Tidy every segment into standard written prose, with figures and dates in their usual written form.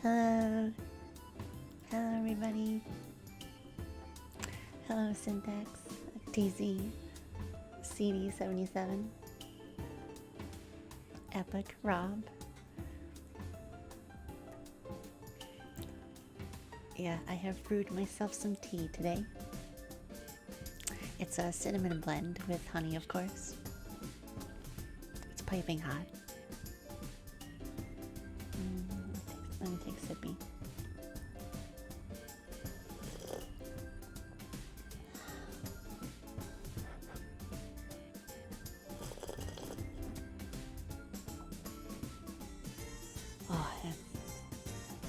Hello. Hello, everybody. Hello, Syntax. TZ. CD77. Epic. Rob. Yeah, I have brewed myself some tea today. It's a cinnamon blend with honey, of course. It's piping hot. Let me take a sippy. Oh,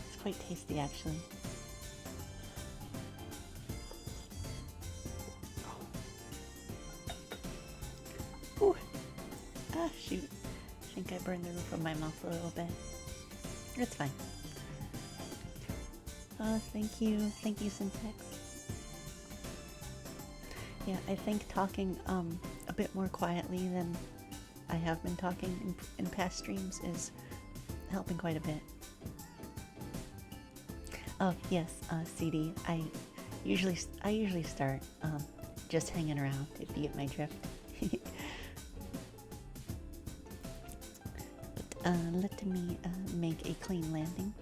it's quite tasty, actually. Ooh. Ah, shoot. I think I burned the roof of my mouth a little bit. It's fine. Oh, thank you. Thank you, Syntax. Yeah, I think talking a bit more quietly than I have been talking in past streams is helping quite a bit. Oh, yes, CD. I usually start just hanging around, if you get my drift. But let me make a clean landing.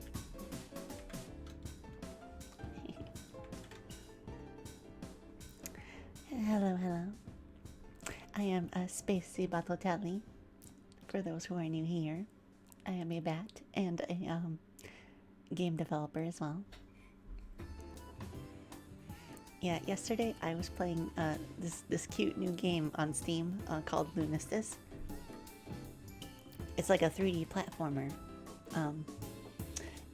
Hello, hello. I am Spacey Batotelli. For those who are new here, I am a bat and a game developer as well. Yeah, yesterday I was playing this cute new game on Steam called LUNISTICE. It's like a 3D platformer,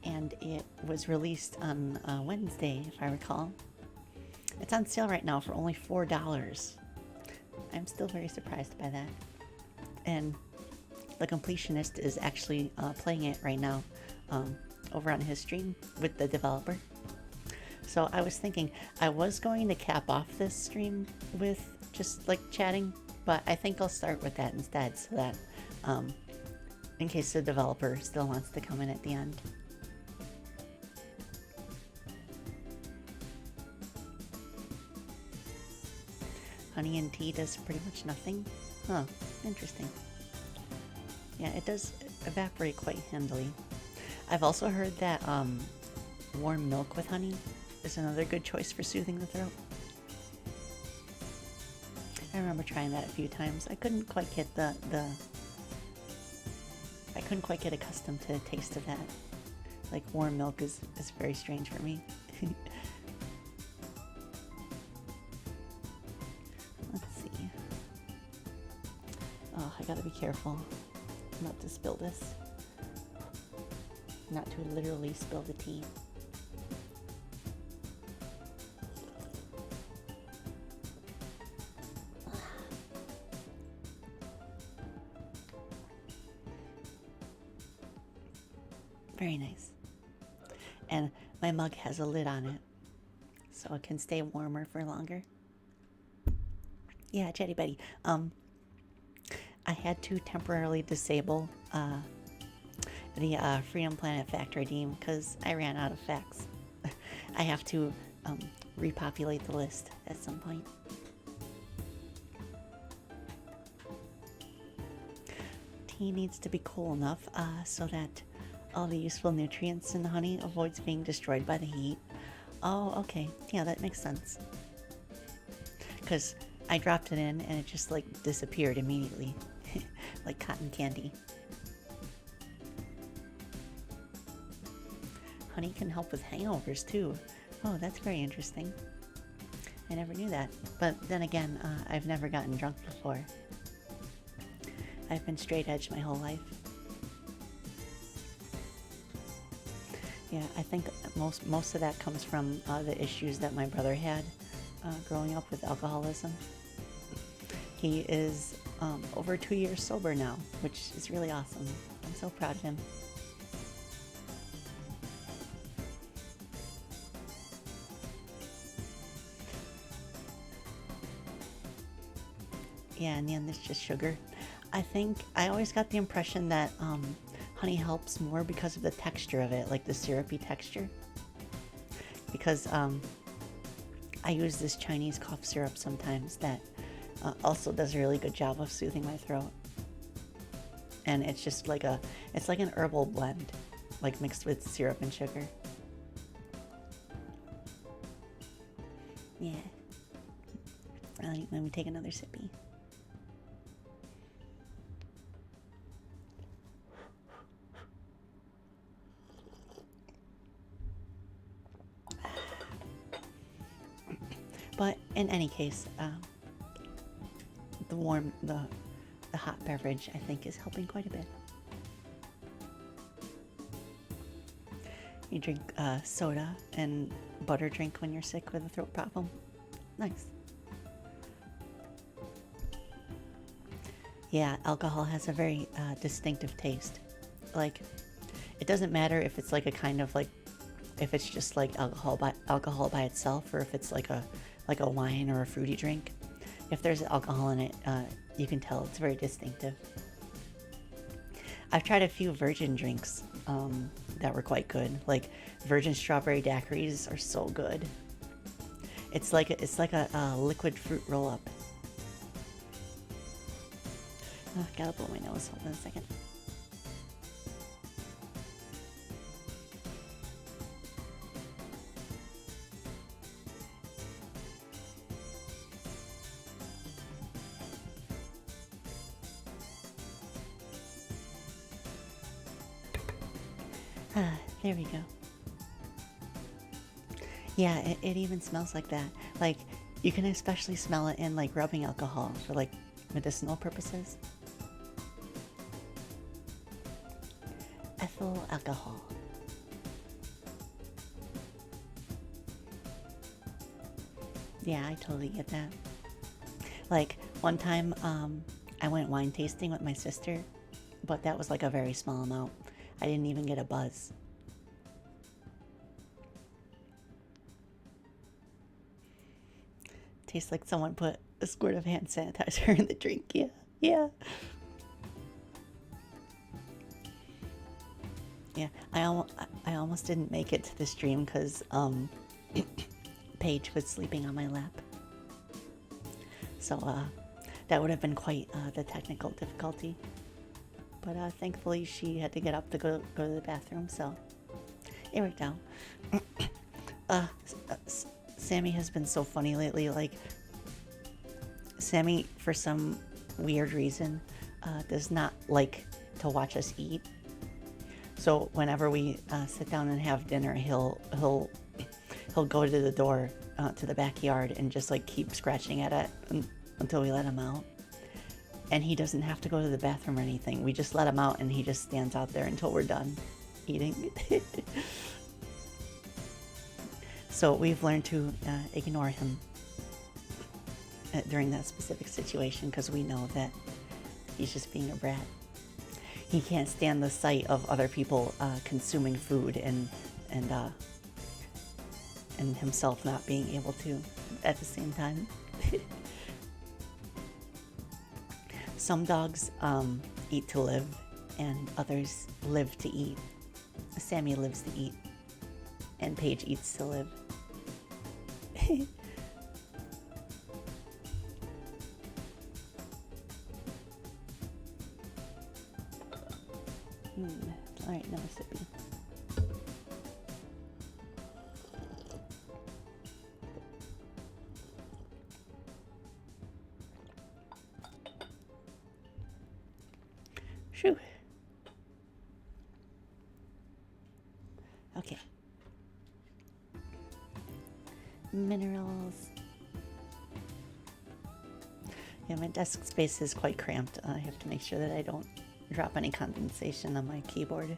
and it was released on Wednesday, if I recall. It's on sale right now for only $4. I'm still very surprised by that. And the completionist is actually playing it right now over on his stream with the developer. So I was thinking I was going to cap off this stream with just like chatting, but I think I'll start with that instead so that in case the developer still wants to come in at the end. Honey and tea does pretty much nothing. Huh, interesting. Yeah, it does evaporate quite handily. I've also heard that warm milk with honey is another good choice for soothing the throat. I remember trying that a few times. I couldn't quite get I couldn't quite get accustomed to the taste of that. Like warm milk is very strange for me. Let's see. Oh, I gotta be careful not to spill this. Not to literally spill the tea. Very nice. And my mug has a lid on it, so it can stay warmer for longer. Yeah, Chatty Betty. I had to temporarily disable the Freedom Planet Factory Redeem because I ran out of facts. I have to repopulate the list at some point. Tea needs to be cool enough so that all the useful nutrients in the honey avoids being destroyed by the heat. Oh, okay. Yeah, that makes sense. Because I dropped it in and it just like disappeared immediately. Like cotton candy. Honey can help with hangovers too. Oh, that's very interesting. I never knew that. But then again, I've never gotten drunk before. I've been straight edge my whole life. Yeah, I think most of that comes from the issues that my brother had growing up with alcoholism. He is over 2 years sober now, which is really awesome. I'm so proud of him. Yeah, and then there's just sugar. I think I always got the impression that honey helps more because of the texture of it, like the syrupy texture. Because I use this Chinese cough syrup sometimes that also does a really good job of soothing my throat. And it's just like it's like an herbal blend, like mixed with syrup and sugar. Yeah. Let me take another sippy. But in any case, the hot beverage I think is helping quite a bit. You drink soda and butter drink when you're sick with a throat problem. Nice. Yeah, alcohol has a very distinctive taste. Like, it doesn't matter if it's like a kind of like, if it's just like alcohol by itself, or if it's like a wine or a fruity drink. If there's alcohol in it, you can tell it's very distinctive. I've tried a few virgin drinks that were quite good. Like virgin strawberry daiquiris are so good. It's like a liquid fruit roll up. Oh, gotta blow my nose. Hold on a second. There we go. Yeah, it even smells like that. Like, you can especially smell it in like rubbing alcohol for like medicinal purposes. Ethyl alcohol. Yeah, I totally get that. Like, one time, I went wine tasting with my sister, but that was like a very small amount. I didn't even get a buzz. Tastes like someone put a squirt of hand sanitizer in the drink. Yeah, yeah. Yeah, I almost didn't make it to the stream because Paige was sleeping on my lap. So that would have been quite the technical difficulty. But thankfully she had to get up to go to the bathroom, so it worked out. Sammy has been so funny lately. Like, Sammy, for some weird reason, does not like to watch us eat. So whenever we sit down and have dinner, he'll go to the door to the backyard and just like keep scratching at it until we let him out. And he doesn't have to go to the bathroom or anything. We just let him out and he just stands out there until we're done eating. So we've learned to ignore him during that specific situation because we know that he's just being a brat. He can't stand the sight of other people consuming food and himself not being able to at the same time. Some dogs eat to live, and others live to eat. Sammy lives to eat, and Paige eats to live. All right, another sippy. Shoo. Okay. Minerals. Yeah, my desk space is quite cramped. I have to make sure that I don't drop any condensation on my keyboard.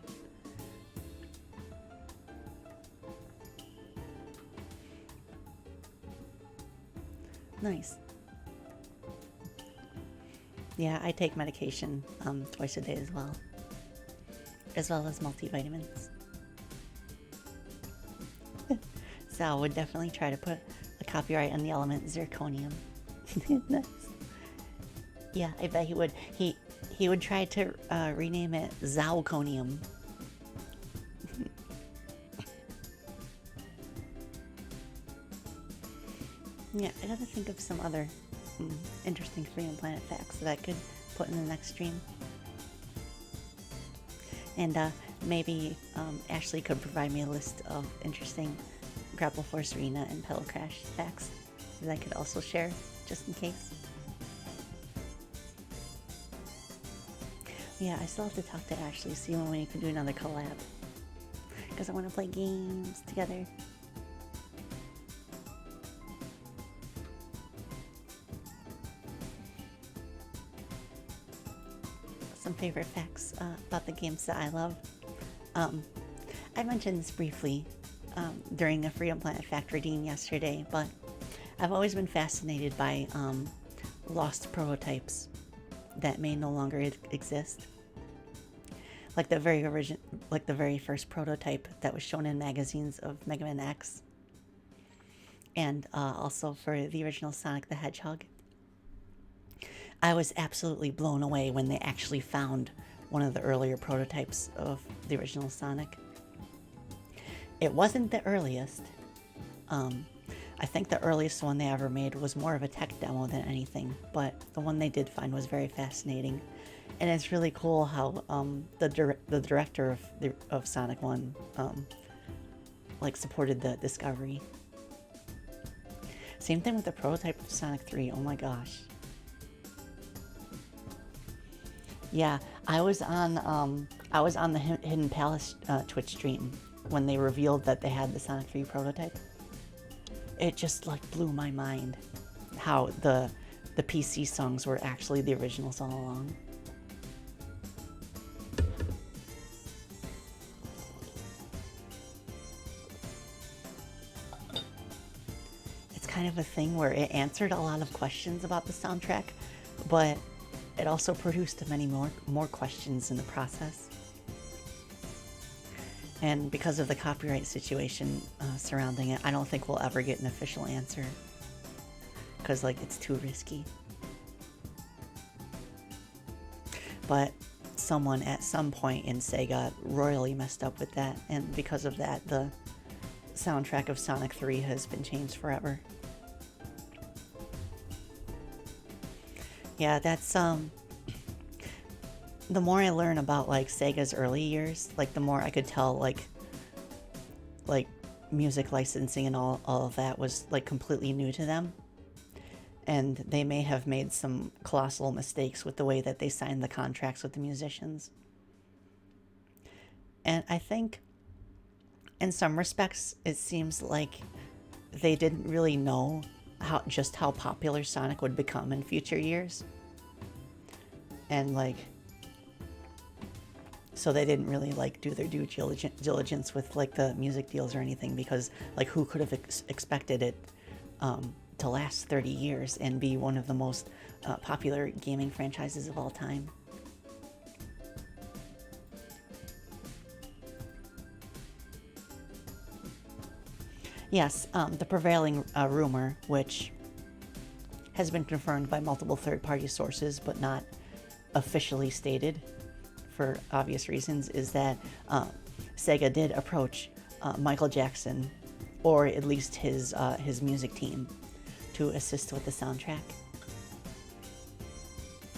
Nice. Yeah, I take medication twice a day as well as multivitamins. Sal would definitely try to put a copyright on the element zirconium. Nice. Yeah, I bet he would. He he would try to rename it Zalconium. Yeah, I gotta think of some other interesting Freedom Planet facts that I could put in the next stream. And maybe Ashley could provide me a list of interesting Grapple Force Arena and Pedal Crash facts that I could also share, just in case. Yeah, I still have to talk to Ashley, see when we can do another collab. Because I want to play games together. Some favorite facts about the games that I love. I mentioned this briefly during a Freedom Planet Fact redeem yesterday, but I've always been fascinated by lost prototypes that may no longer exist. Like the very first prototype that was shown in magazines of Mega Man X, and also for the original Sonic the Hedgehog. I was absolutely blown away when they actually found one of the earlier prototypes of the original Sonic. It wasn't the earliest. I think the earliest one they ever made was more of a tech demo than anything, but the one they did find was very fascinating. And it's really cool how the director of Sonic 1 like supported the discovery. Same thing with the prototype of Sonic 3. Oh my gosh. Yeah, I was on the Hidden Palace Twitch stream when they revealed that they had the Sonic 3 prototype. It just like blew my mind how the PC songs were actually the originals all along. It's kind of a thing where it answered a lot of questions about the soundtrack, but it also produced many more questions in the process. And because of the copyright situation surrounding it, I don't think we'll ever get an official answer. Because, like, it's too risky. But someone at some point in Sega royally messed up with that. And because of that, the soundtrack of Sonic 3 has been changed forever. Yeah, that's, the more I learn about, like, Sega's early years, like, the more I could tell, like music licensing and all of that was, like, completely new to them. And they may have made some colossal mistakes with the way that they signed the contracts with the musicians. And I think, in some respects, it seems like they didn't really know just how popular Sonic would become in future years. And, like, so they didn't really, like, do their due diligence with, like, the music deals or anything, because, like, who could have expected it to last 30 years and be one of the most popular gaming franchises of all time. Yes, the prevailing rumor, which has been confirmed by multiple third-party sources but not officially stated for obvious reasons, is that Sega did approach Michael Jackson, or at least his music team, to assist with the soundtrack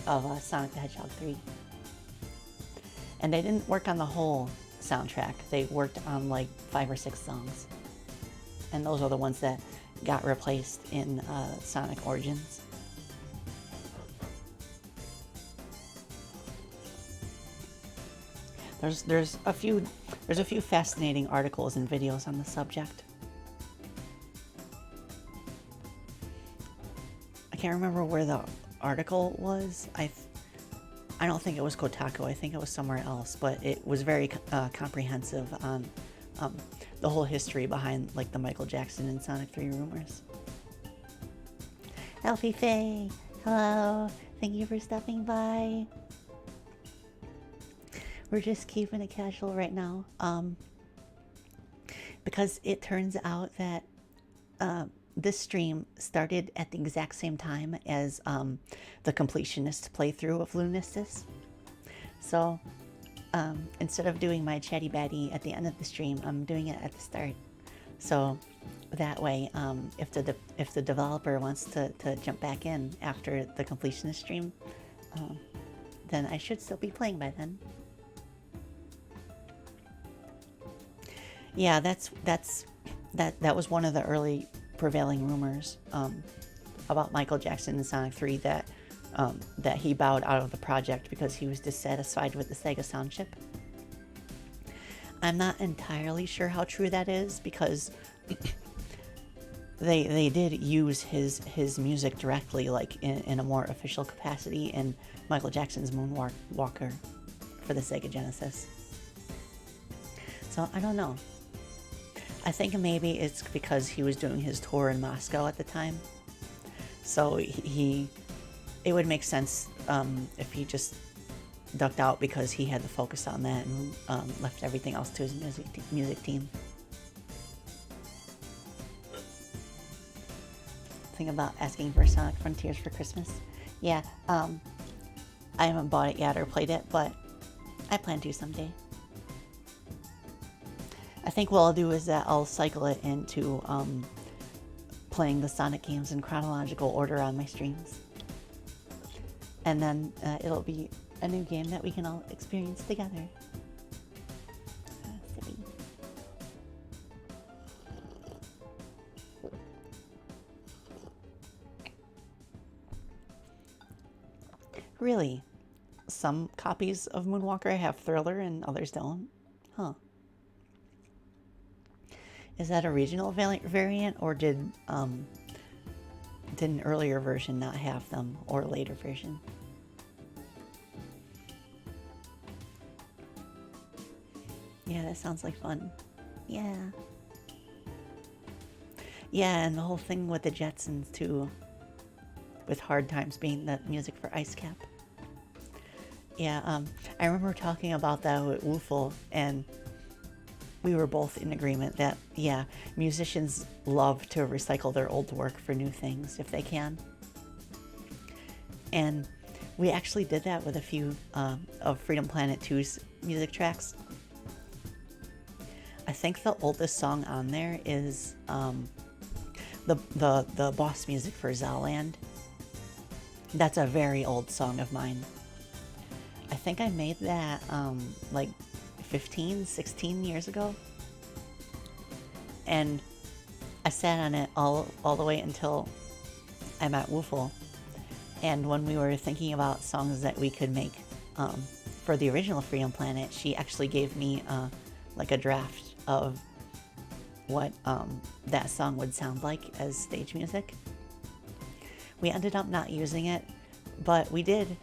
of Sonic the Hedgehog 3. And they didn't work on the whole soundtrack. They worked on like 5 or 6 songs. And those are the ones that got replaced in Sonic Origins. There's a few fascinating articles and videos on the subject. I can't remember where the article was. I don't think it was Kotaku. I think it was somewhere else, but it was very comprehensive on the whole history behind like the Michael Jackson and Sonic 3 rumors. Alfie Faye, hello. Thank you for stopping by. We're just keeping it casual right now, because it turns out that this stream started at the exact same time as the completionist playthrough of LUNISTICE. So instead of doing my chatty batty at the end of the stream, I'm doing it at the start. So that way, if the developer wants to jump back in after the completion of the stream, then I should still be playing by then. Yeah, that was one of the early prevailing rumors about Michael Jackson and Sonic 3, that he bowed out of the project because he was dissatisfied with the Sega sound chip. I'm not entirely sure how true that is, because they did use his music directly, like in a more official capacity, in Michael Jackson's Moonwalker for the Sega Genesis. So I don't know. I think maybe it's because he was doing his tour in Moscow at the time. So it would make sense if he just ducked out because he had to focus on that and left everything else to his music team. Think about asking for Sonic Frontiers for Christmas. Yeah, I haven't bought it yet or played it, but I plan to someday. I think what I'll do is that I'll cycle it into playing the Sonic games in chronological order on my streams. And then it'll be a new game that we can all experience together. Sippy. Really? Some copies of Moonwalker have Thriller and others don't? Huh. Is that a regional variant, or did an earlier version not have them, or a later version? Yeah, that sounds like fun. Yeah. Yeah, and the whole thing with the Jetsons too, with Hard Times being the music for Ice Cap. Yeah, I remember talking about that with Woofle, and we were both in agreement that, yeah, musicians love to recycle their old work for new things if they can. And we actually did that with a few of Freedom Planet 2's music tracks. I think the oldest song on there is the boss music for Zowland. That's a very old song of mine. I think I made that like 15, 16 years ago. And I sat on it all the way until I met Woofle. And when we were thinking about songs that we could make for the original Freedom Planet, she actually gave me like a draft of what that song would sound like as stage music. We ended up not using it, but we did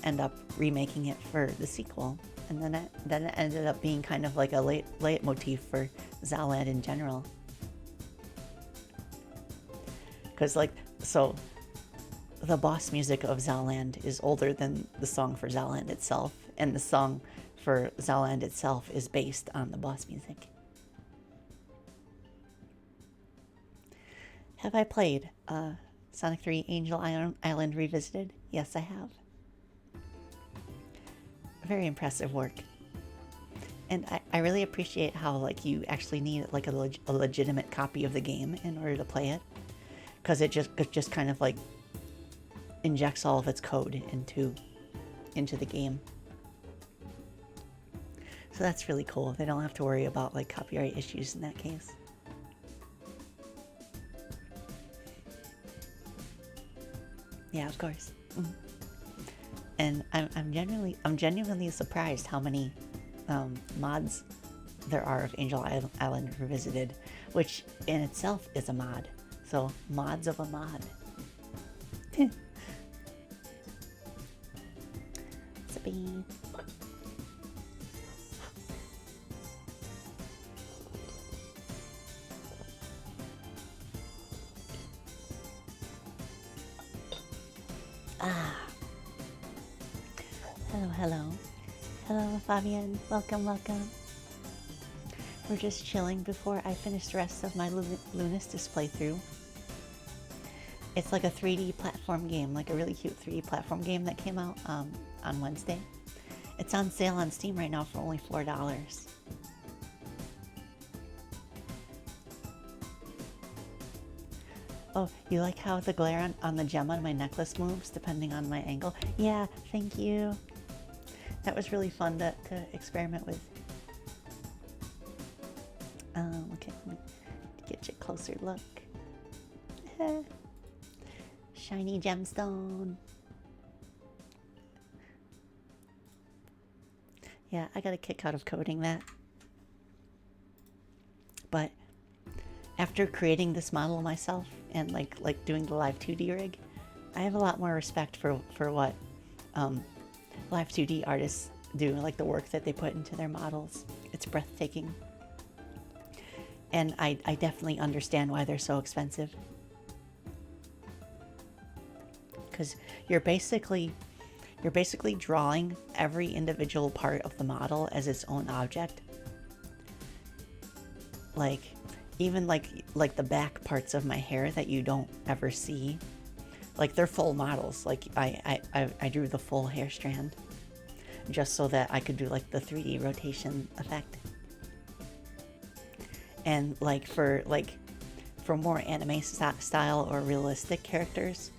end up remaking it for the sequel. And then it ended up being kind of like a leitmotif for Zowland in general. Because, like, so the boss music of Zowland is older than the song for Zowland itself, and the song for Zowland itself is based on the boss music. Have I played Sonic 3 Angel Island Revisited? Yes, I have. Very impressive work. And I really appreciate how, like, you actually need like a legitimate copy of the game in order to play it, because it just kind of like injects all of its code into the game. So that's really cool. They don't have to worry about like copyright issues in that case. Yeah, of course. Mm-hmm. And I'm genuinely surprised how many mods there are of Angel Island Revisited, which in itself is a mod. So mods of a mod. Sippy. Ah. Hello, Fabian. Welcome. We're just chilling before I finish the rest of my LUNISTICE playthrough. It's like a 3D platform game, like a really cute 3D platform game that came out on Wednesday. It's on sale on Steam right now for only $4. Oh, you like how the glare on the gem on my necklace moves depending on my angle? Yeah, thank you. That was really fun to experiment with. Okay, let me get you a closer look. Shiny gemstone. Yeah, I got a kick out of coding that. But after creating this model myself and like doing the live 2D rig, I have a lot more respect for what live 2D artists do, like the work that they put into their models. It's breathtaking. And I definitely understand why they're so expensive. Because you're basically drawing every individual part of the model as its own object. Like, even like the back parts of my hair that you don't ever see, like they're full models. Like I drew the full hair strand just so that I could do like the 3D rotation effect. And like for more anime style or realistic characters,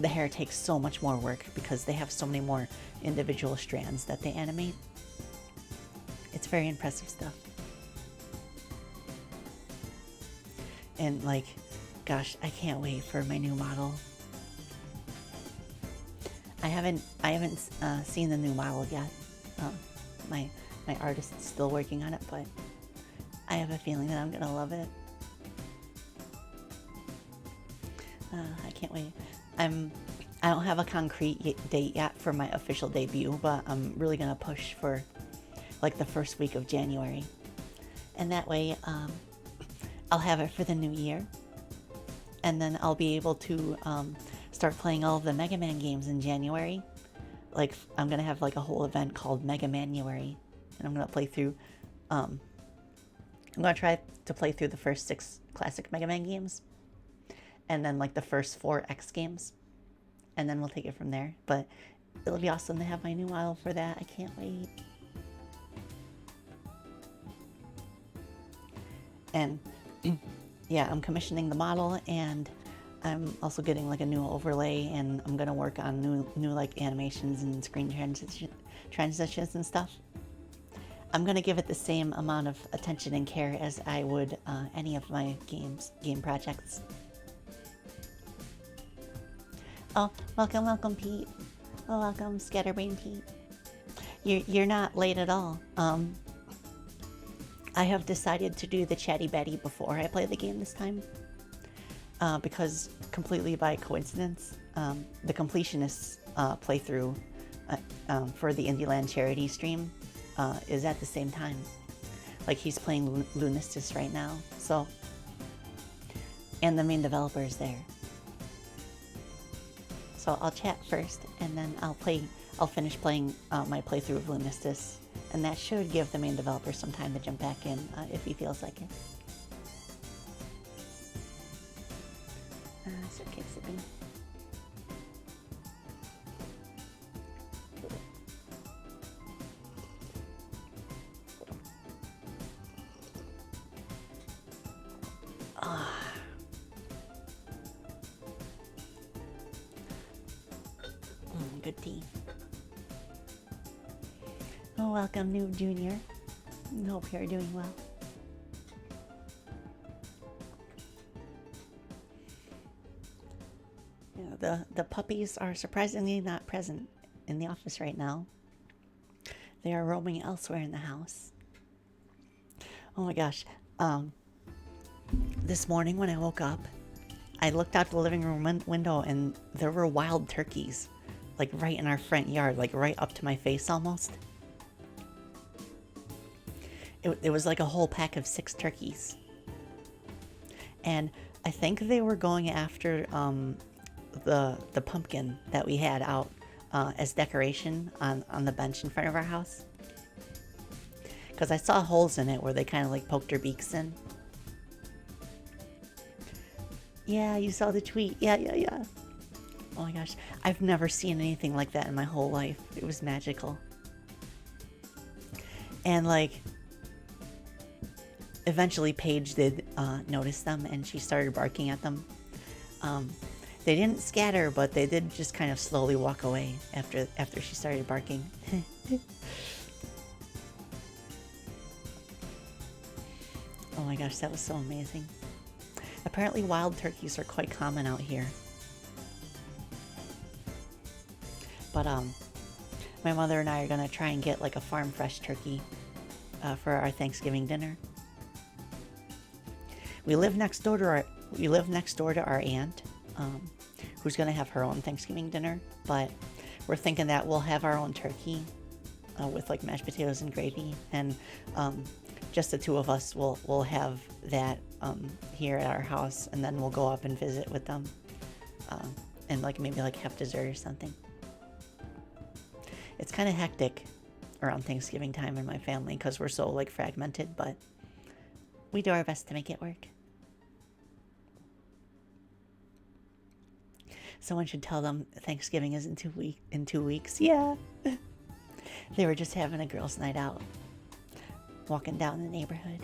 the hair takes so much more work because they have so many more individual strands that they animate. It's very impressive stuff. And like, gosh, I can't wait for my new model. I haven't seen the new model yet. My artist is still working on it, but I have a feeling that I'm gonna love it. I can't wait. I don't have a concrete date yet for my official debut, but I'm really gonna push for like the first week of January, and that way I'll have it for the new year, and then I'll be able to start playing all of the Mega Man games in January. Like I'm gonna have like a whole event called Mega Manuary, and I'm gonna play through. I'm gonna try to play through the first 6 classic Mega Man games, and then like the first 4 X games, and then we'll take it from there. But it'll be awesome to have my new model for that. I can't wait. And yeah, I'm commissioning the model, and I'm also getting like a new overlay, and I'm gonna work on new like animations and screen transitions and stuff. I'm gonna give it the same amount of attention and care as I would any of my game projects. Oh, welcome, Pete. Oh, welcome, Scatterbrain Pete. You're not late at all. I have decided to do the Chatty Batty before I play the game this time, because completely by coincidence, the completionist playthrough for the Indieland charity stream is at the same time. Like he's playing LUNISTICE right now, so, and the main developer is there. So I'll chat first, and then I'll finish playing my playthrough of LUNISTICE, and that should give the main developer some time to jump back in if he feels like it. It's okay, Sippy. Good tea. Oh, welcome, New Junior. Hope you're doing well. Yeah, the puppies are surprisingly not present in the office right now. They are roaming elsewhere in the house. Oh my gosh. This morning when I woke up, I looked out the living room window, and there were wild turkeys, like right in our front yard, like right up to my face almost. It was like a whole pack of 6 turkeys. And I think they were going after the pumpkin that we had out as decoration on the bench in front of our house. Because I saw holes in it where they kind of like poked their beaks in. Yeah, you saw the tweet. Yeah. Oh my gosh, I've never seen anything like that in my whole life. It was magical. And like, eventually Paige did notice them, and she started barking at them. They didn't scatter, but they did just kind of slowly walk away after she started barking. Oh my gosh, that was so amazing. Apparently wild turkeys are quite common out here. But my mother and I are gonna try and get like a farm fresh turkey for our Thanksgiving dinner. We live next door to our aunt, who's gonna have her own Thanksgiving dinner. But we're thinking that we'll have our own turkey with like mashed potatoes and gravy, and just the two of us will have that here at our house, and then we'll go up and visit with them, and like maybe like have dessert or something. It's kind of hectic around Thanksgiving time in my family because we're so like fragmented, but we do our best to make it work. Someone should tell them Thanksgiving is in 2 weeks. Yeah. They were just having a girls' night out, walking down the neighborhood.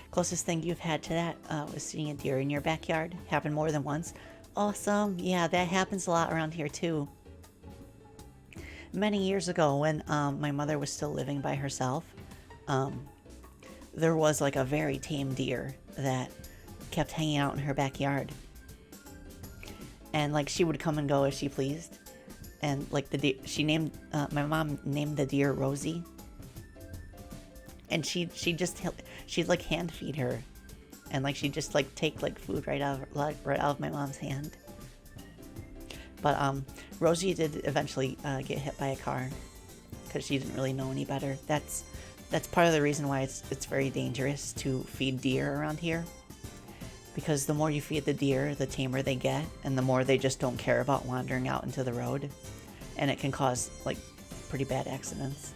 Closest thing you've had to that was seeing a deer in your backyard. Happened more than once. Awesome. Yeah, that happens a lot around here too. Many years ago when my mother was still living by herself, there was like a very tame deer that kept hanging out in her backyard. And like she would come and go as she pleased. And like my mom named the deer Rosie. And she'd like hand feed her. And like she'd just like take like food right out of my mom's hand. But Rosie did eventually get hit by a car because she didn't really know any better. That's part of the reason why it's very dangerous to feed deer around here. Because the more you feed the deer, the tamer they get, and the more they just don't care about wandering out into the road. And it can cause like pretty bad accidents.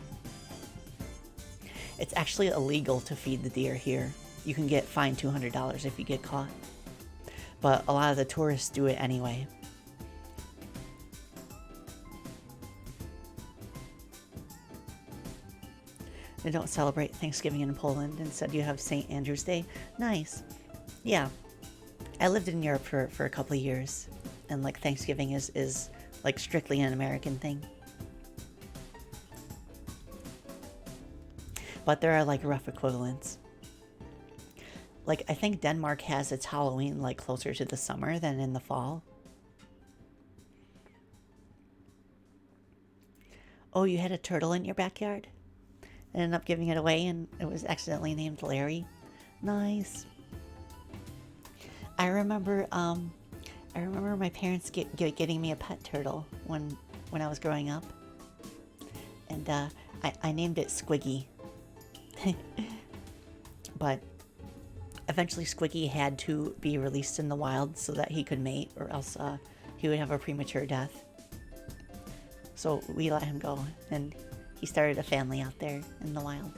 It's actually illegal to feed the deer here. You can get fined $200 if you get caught. But a lot of the tourists do it anyway. They don't celebrate Thanksgiving in Poland. Instead, you have St. Andrew's Day. Nice. Yeah. I lived in Europe for a couple of years. And like Thanksgiving is like strictly an American thing. But there are like rough equivalents. Like I think Denmark has its Halloween like closer to the summer than in the fall. Oh, you had a turtle in your backyard? I ended up giving it away and it was accidentally named Larry. Nice. I remember my parents getting me a pet turtle when I was growing up. And I named it Squiggy. But eventually Squiggy had to be released in the wild so that he could mate, or else he would have a premature death. So we let him go, and he started a family out there in the wild.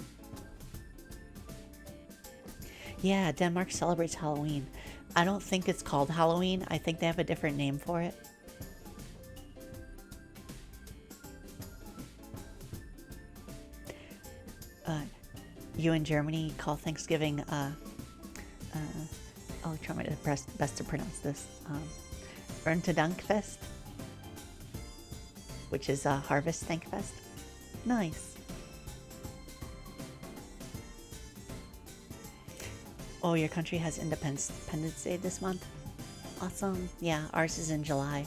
Yeah, Denmark celebrates Halloween. I don't think it's called Halloween. I think they have a different name for it. You in Germany call Thanksgiving, I'll try my best to pronounce this, Erntedankfest, which is a Harvest Thankfest. Nice. Oh, your country has Independence Day this month? Awesome. Yeah, ours is in July.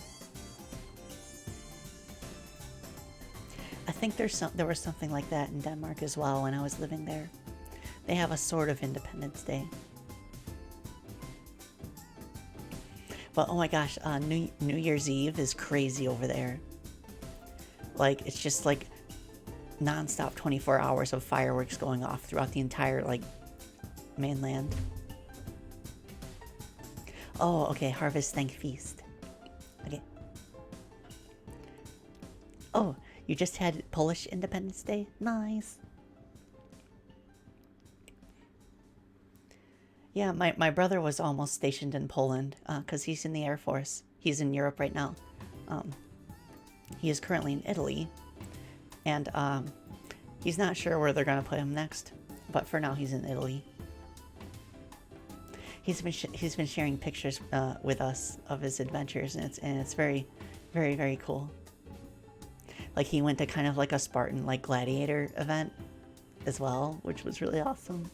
I think there was something like that in Denmark as well when I was living there. They have a sort of Independence Day. But oh my gosh, New Year's Eve is crazy over there. Like, it's just like non-stop 24 hours of fireworks going off throughout the entire like mainland. Oh, okay, Harvest Thank Feast. Okay. Oh, you just had Polish Independence Day? Nice. Yeah, my brother was almost stationed in Poland because he's in the Air Force. He's in Europe right now. He is currently in Italy. And he's not sure where they're going to put him next, but for now he's in Italy. He's been sharing pictures with us of his adventures, and it's very, very, very cool. Like, he went to kind of like a Spartan, like, gladiator event as well, which was really awesome.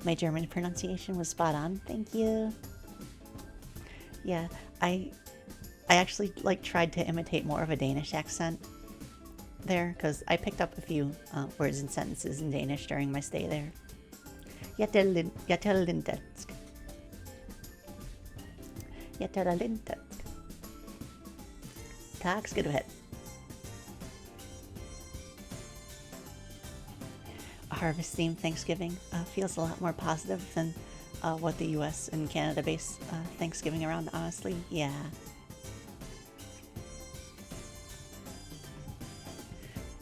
My German pronunciation was spot on. Thank you. Yeah, I actually, like, tried to imitate more of a Danish accent there, because I picked up a few words and sentences in Danish during my stay there. Jättelintetsk. Jättelintetsk. Tack ska du ha. A harvest-themed Thanksgiving feels a lot more positive than what the U.S. and Canada base Thanksgiving around, honestly. Yeah.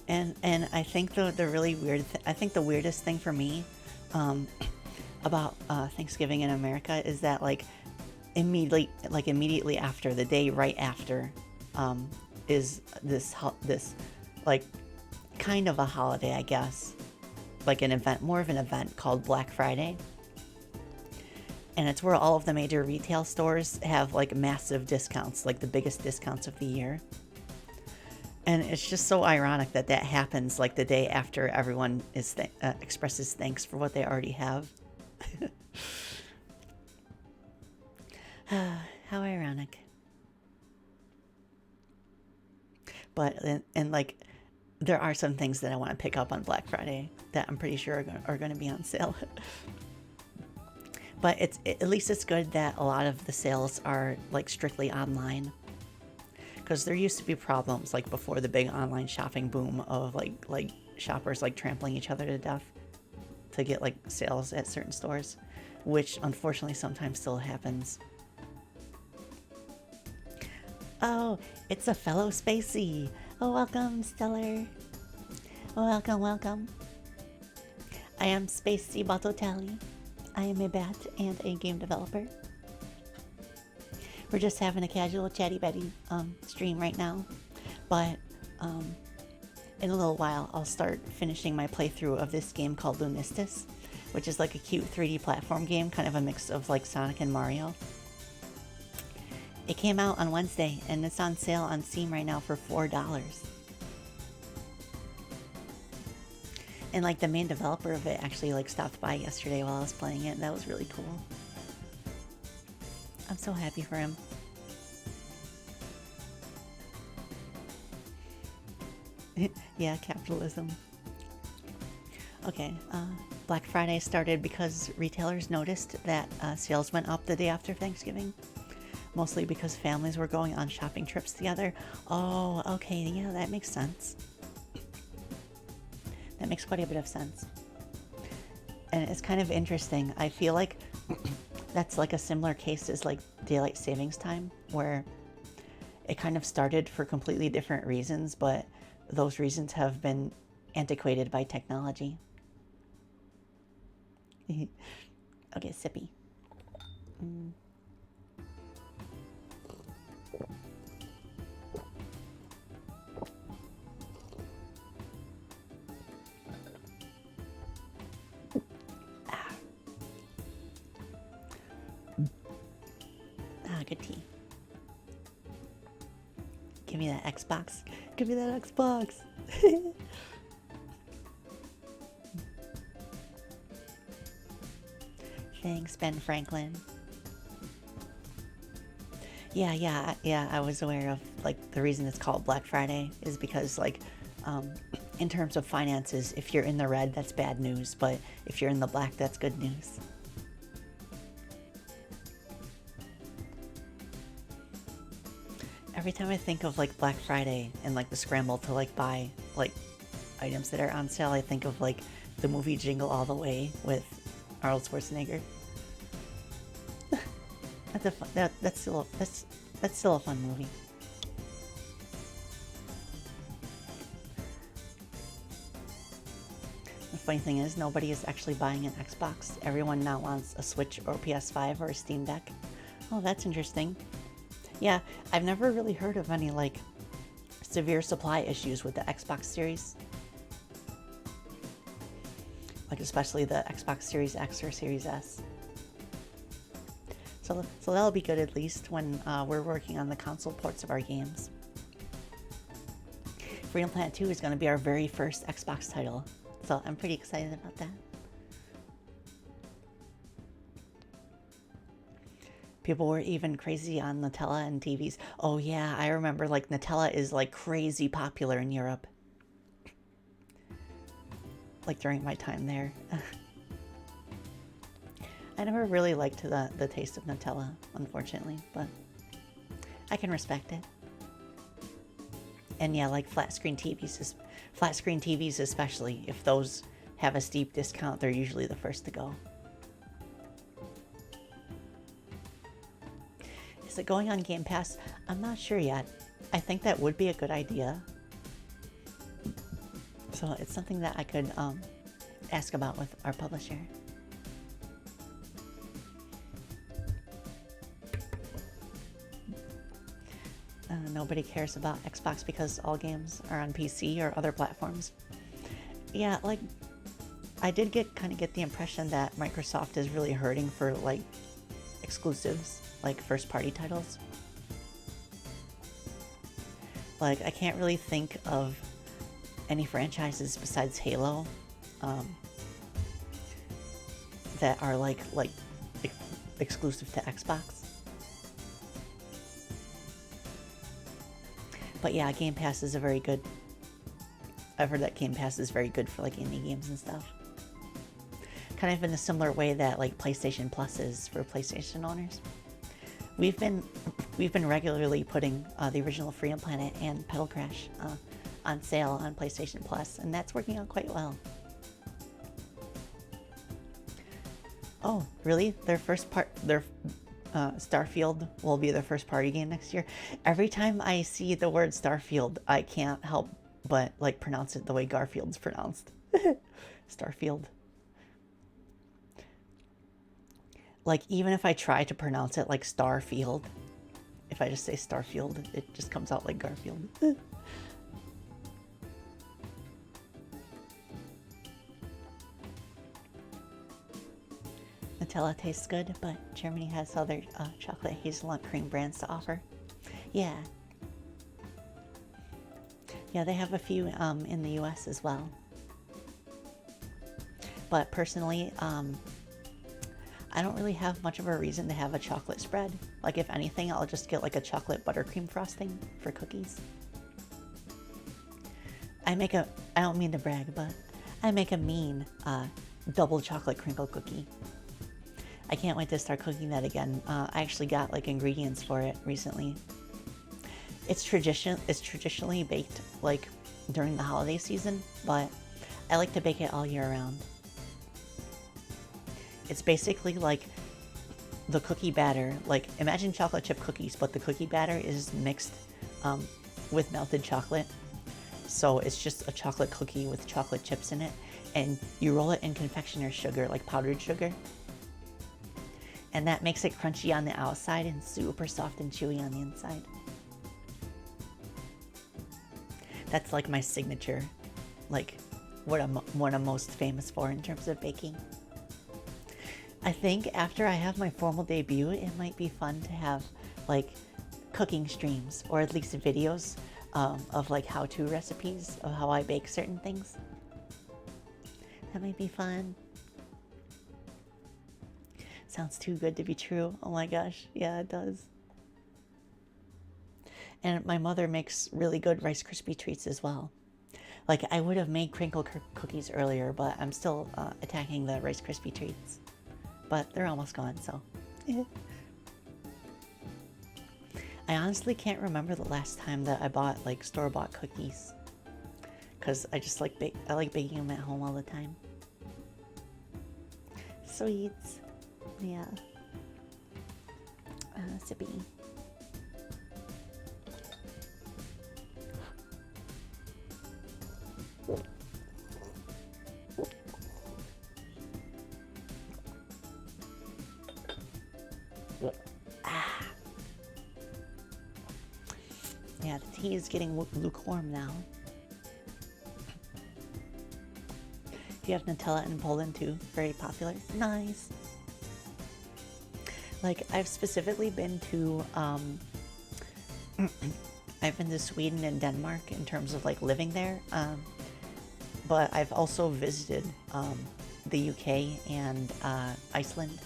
And I think the really weird I think the weirdest thing for me about Thanksgiving in America is that, like, immediately after, the day right after, is this like kind of a holiday, I guess, like an event, more of an event called Black Friday. And it's where all of the major retail stores have, like, massive discounts, like the biggest discounts of the year. And it's just so ironic that that happens, like, the day after everyone is expresses thanks for what they already have. How ironic. But, and like, there are some things that I want to pick up on Black Friday that I'm pretty sure are going to be on sale. But at least it's good that a lot of the sales are, like, strictly online. Because there used to be problems, like, before the big online shopping boom of, like shoppers, like, trampling each other to death to get, like, sales at certain stores, which unfortunately sometimes still happens. Oh, it's a fellow Spacey. Oh, welcome, Stellar. Welcome, welcome. I am Spacey Bottotelli. I am a bat and a game developer. We're just having a casual chatty betty stream right now, but in a little while I'll start finishing my playthrough of this game called LUNISTICE, which is like a cute 3D platform game, kind of a mix of, like, Sonic and Mario. It came out on Wednesday and it's on sale on Steam right now for $4. And, like, the main developer of it actually, like, stopped by yesterday while I was playing it, and that was really cool. I'm so happy for him. Yeah, capitalism. Okay, Black Friday started because retailers noticed that sales went up the day after Thanksgiving. Mostly because families were going on shopping trips together. Oh, okay, yeah, that makes sense. That makes quite a bit of sense. And it's kind of interesting. I feel like that's like a similar case as, like, daylight savings time, where it kind of started for completely different reasons, but those reasons have been antiquated by technology. Okay, sippy. Good tea. Give me that Xbox. Give me that Xbox. Thanks, Ben Franklin. Yeah, I was aware of, like, the reason it's called Black Friday is because, like, in terms of finances, if you're in the red, that's bad news, but if you're in the black, that's good news. Every time I think of, like, Black Friday and, like, the scramble to, like, buy, like, items that are on sale, I think of, like, the movie Jingle All the Way with Arnold Schwarzenegger. That's still a fun movie. The funny thing is, nobody is actually buying an Xbox. Everyone now wants a Switch or PS5 or a Steam Deck. Oh, that's interesting. Yeah, I've never really heard of any, like, severe supply issues with the Xbox Series. Like especially the Xbox Series X or Series S. So that'll be good at least when we're working on the console ports of our games. Freedom Planet 2 is going to be our very first Xbox title, so I'm pretty excited about that. People were even crazy on Nutella and TVs. Oh yeah, I remember like Nutella is like crazy popular in Europe. Like during my time there. I never really liked the taste of Nutella, unfortunately, but I can respect it. And yeah, like flat screen TVs especially, if those have a steep discount, they're usually the first to go. Is it going on Game Pass? I'm not sure yet. I think that would be a good idea. So it's something that I could ask about with our publisher. Nobody cares about Xbox because all games are on PC or other platforms. Yeah, like I did kind of get the impression that Microsoft is really hurting for like exclusives, like first party titles. Like I can't really think of any franchises besides Halo that are like exclusive to Xbox. But yeah, Game Pass is a very good... I've heard that Game Pass is very good for like indie games and stuff. Kind of in a similar way that like PlayStation Plus is for PlayStation owners. We've been regularly putting the original Freedom Planet and Pedal Crash on sale on PlayStation Plus, and that's working out quite well. Oh, really? Starfield will be their first party game next year. Every time I see the word Starfield, I can't help but like pronounce it the way Garfield's pronounced. Starfield. Like even if I try to pronounce it like Starfield, if I just say Starfield, it just comes out like Garfield. Nutella tastes good, but Germany has other chocolate hazelnut cream brands to offer. Yeah. Yeah, they have a few in the US as well. But personally, I don't really have much of a reason to have a chocolate spread. Like if anything, I'll just get like a chocolate buttercream frosting for cookies. I don't mean to brag, but I make a mean double chocolate crinkle cookie. I can't wait to start cooking that again. I actually got like ingredients for it recently. It's traditionally baked like during the holiday season, but I like to bake it all year round. It's basically like the cookie batter, like imagine chocolate chip cookies, but the cookie batter is mixed with melted chocolate. So it's just a chocolate cookie with chocolate chips in it, and you roll it in confectioner's sugar, like powdered sugar. And that makes it crunchy on the outside and super soft and chewy on the inside. That's like my signature, like what I'm most famous for in terms of baking. I think after I have my formal debut, it might be fun to have like cooking streams, or at least videos of like how-to recipes of how I bake certain things. That might be fun. Sounds too good to be true. Oh my gosh. Yeah, it does. And my mother makes really good Rice Krispie treats as well. Like I would have made crinkle cookies earlier, but I'm still attacking the Rice Krispie treats. But they're almost gone, so. I honestly can't remember the last time that I bought like store-bought cookies, because I just like I like baking them at home all the time. Sweets. Yeah. Sippy. Yeah, the tea is getting lukewarm now. You have Nutella in Poland too, very popular. Nice. Like I've specifically been to, I've been to Sweden and Denmark in terms of like living there, but I've also visited the UK and Iceland.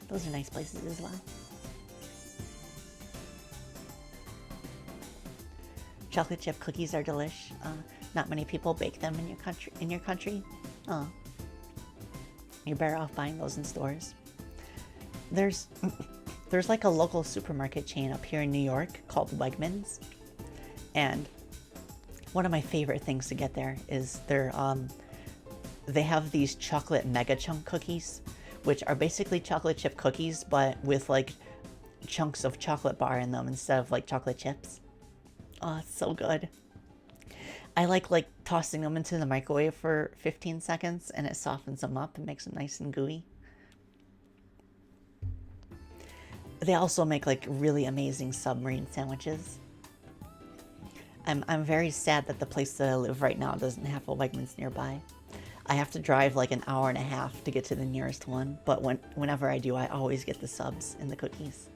Those are nice places as well. Chocolate chip cookies are delish. Not many people bake them in your country. Oh, you're better off buying those in stores. There's like a local supermarket chain up here in New York called Wegmans, and one of my favorite things to get there is they have these chocolate mega chunk cookies, which are basically chocolate chip cookies but with like chunks of chocolate bar in them instead of like chocolate chips. Oh, it's so good. I like tossing them into the microwave for 15 seconds and it softens them up and makes them nice and gooey. They also make like really amazing submarine sandwiches. I'm very sad that the place that I live right now doesn't have a Wegmans nearby. I have to drive like an hour and a half to get to the nearest one, but whenever I do, I always get the subs and the cookies.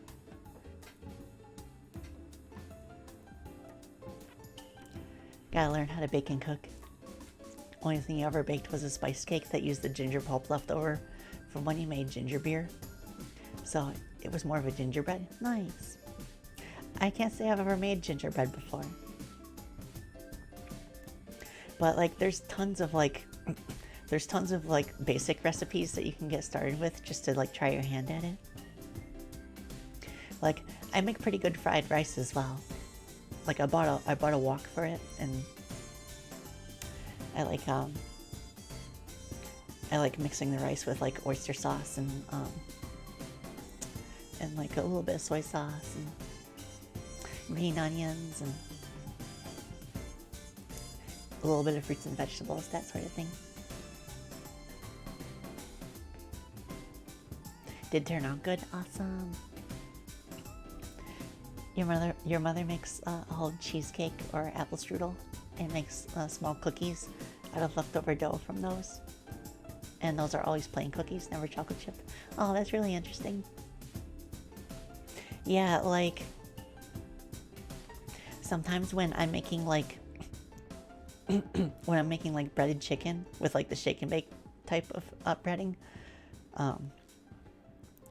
Gotta learn how to bake and cook. Only thing you ever baked was a spice cake that used the ginger pulp left over from when you made ginger beer. So it was more of a gingerbread. Nice. I can't say I've ever made gingerbread before. But like there's tons of like basic recipes that you can get started with just to like try your hand at it. Like I make pretty good fried rice as well. Like I bought a wok for it, and I like mixing the rice with like oyster sauce and like a little bit of soy sauce and green onions and a little bit of fruits and vegetables, that sort of thing. Did turn out good. Awesome. Your mother makes a whole cheesecake or apple strudel and makes small cookies out of leftover dough from those. And those are always plain cookies, never chocolate chip. Oh, that's really interesting. Yeah, like sometimes when I'm making like breaded chicken with like the shake and bake type of breading,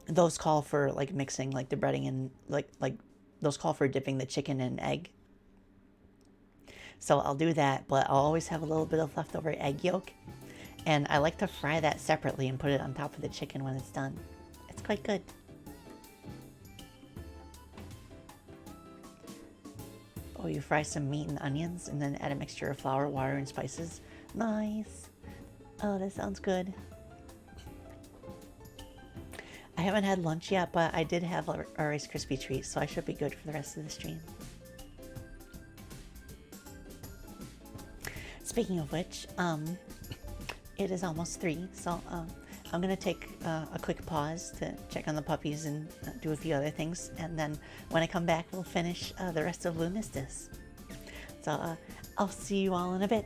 those call for like mixing like the breading and like those call for dipping the chicken in egg. So I'll do that, but I'll always have a little bit of leftover egg yolk, and I like to fry that separately and put it on top of the chicken when it's done. It's quite good. Oh, you fry some meat and onions and then add a mixture of flour, water, and spices. Nice. Oh, that sounds good. I haven't had lunch yet, but I did have a Rice Krispie treat, so I should be good for the rest of the stream. Speaking of which, it is almost 3, so I'm gonna take a quick pause to check on the puppies and do a few other things, and then when I come back, we'll finish the rest of LUNISTICE. So I'll see you all in a bit.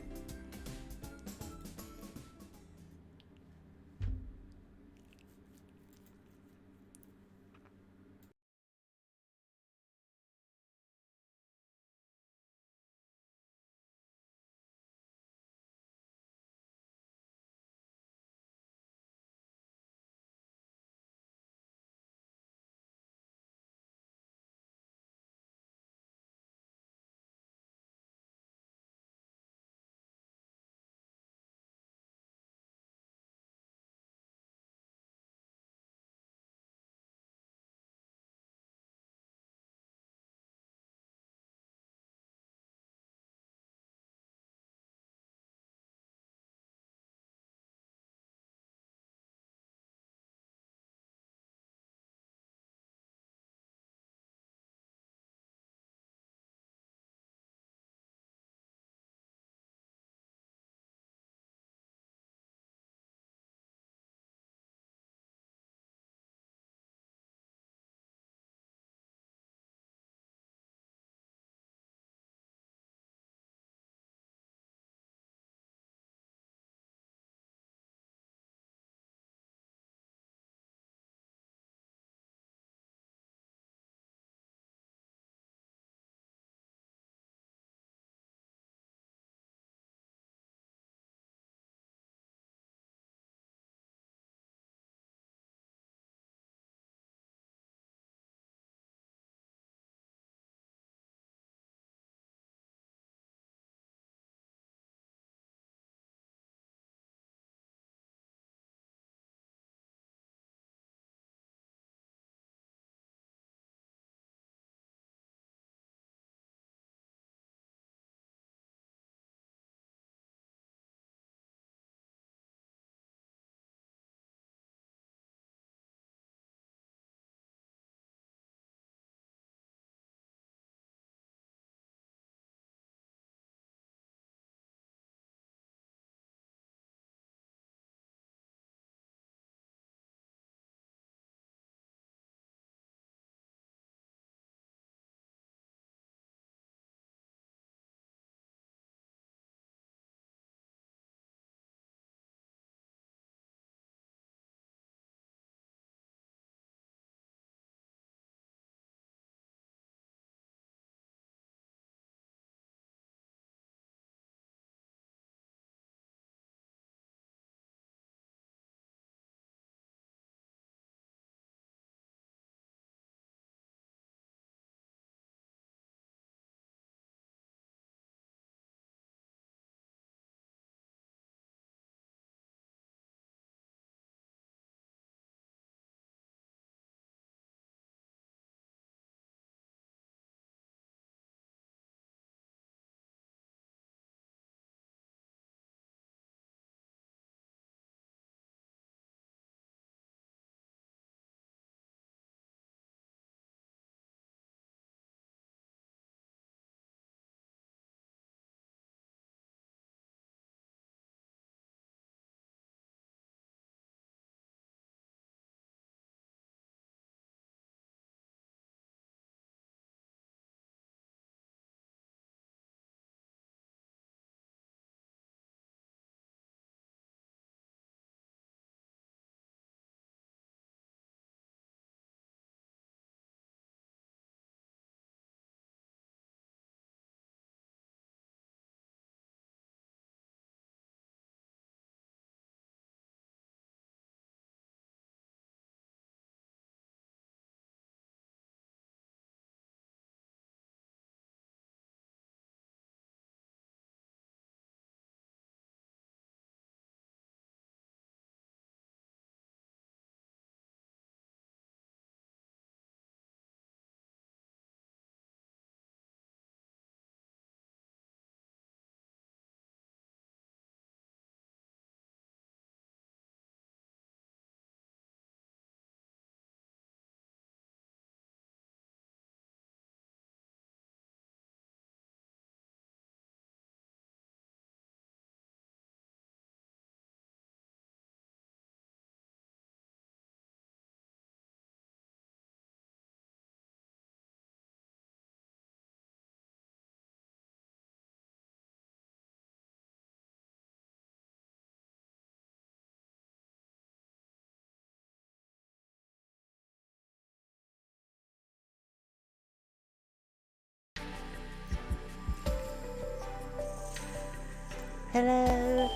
Hello.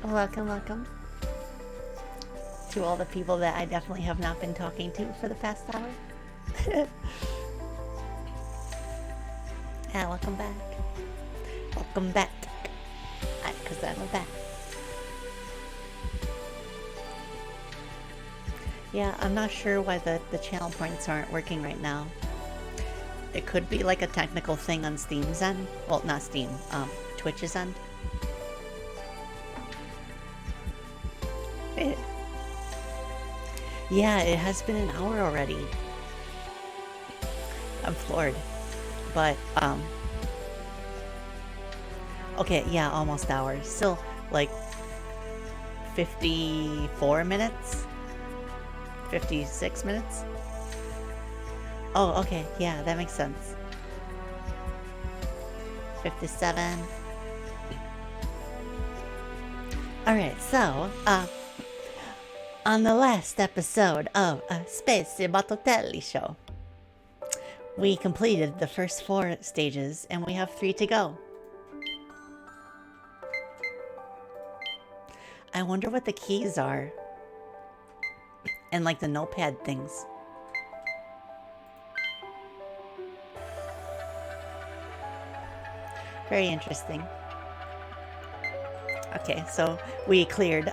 Welcome, welcome. To all the people that I definitely have not been talking to for the past hour. Yeah, welcome back. Welcome back. Because I'm back. Yeah, I'm not sure why the channel points aren't working right now. It could be like a technical thing on Steam's end. Well, not Steam, Twitch's end. Yeah, it has been an hour already. I'm floored. But, okay, yeah, almost hour. Still, like, 54 minutes? 56 minutes? Oh, okay, yeah, that makes sense. 57. Alright, so, on the last episode of Space Battotelli Show, we completed the first 4 stages, and we have 3 to go. I wonder what the keys are. And like the notepad things. Very interesting. Okay, so we cleared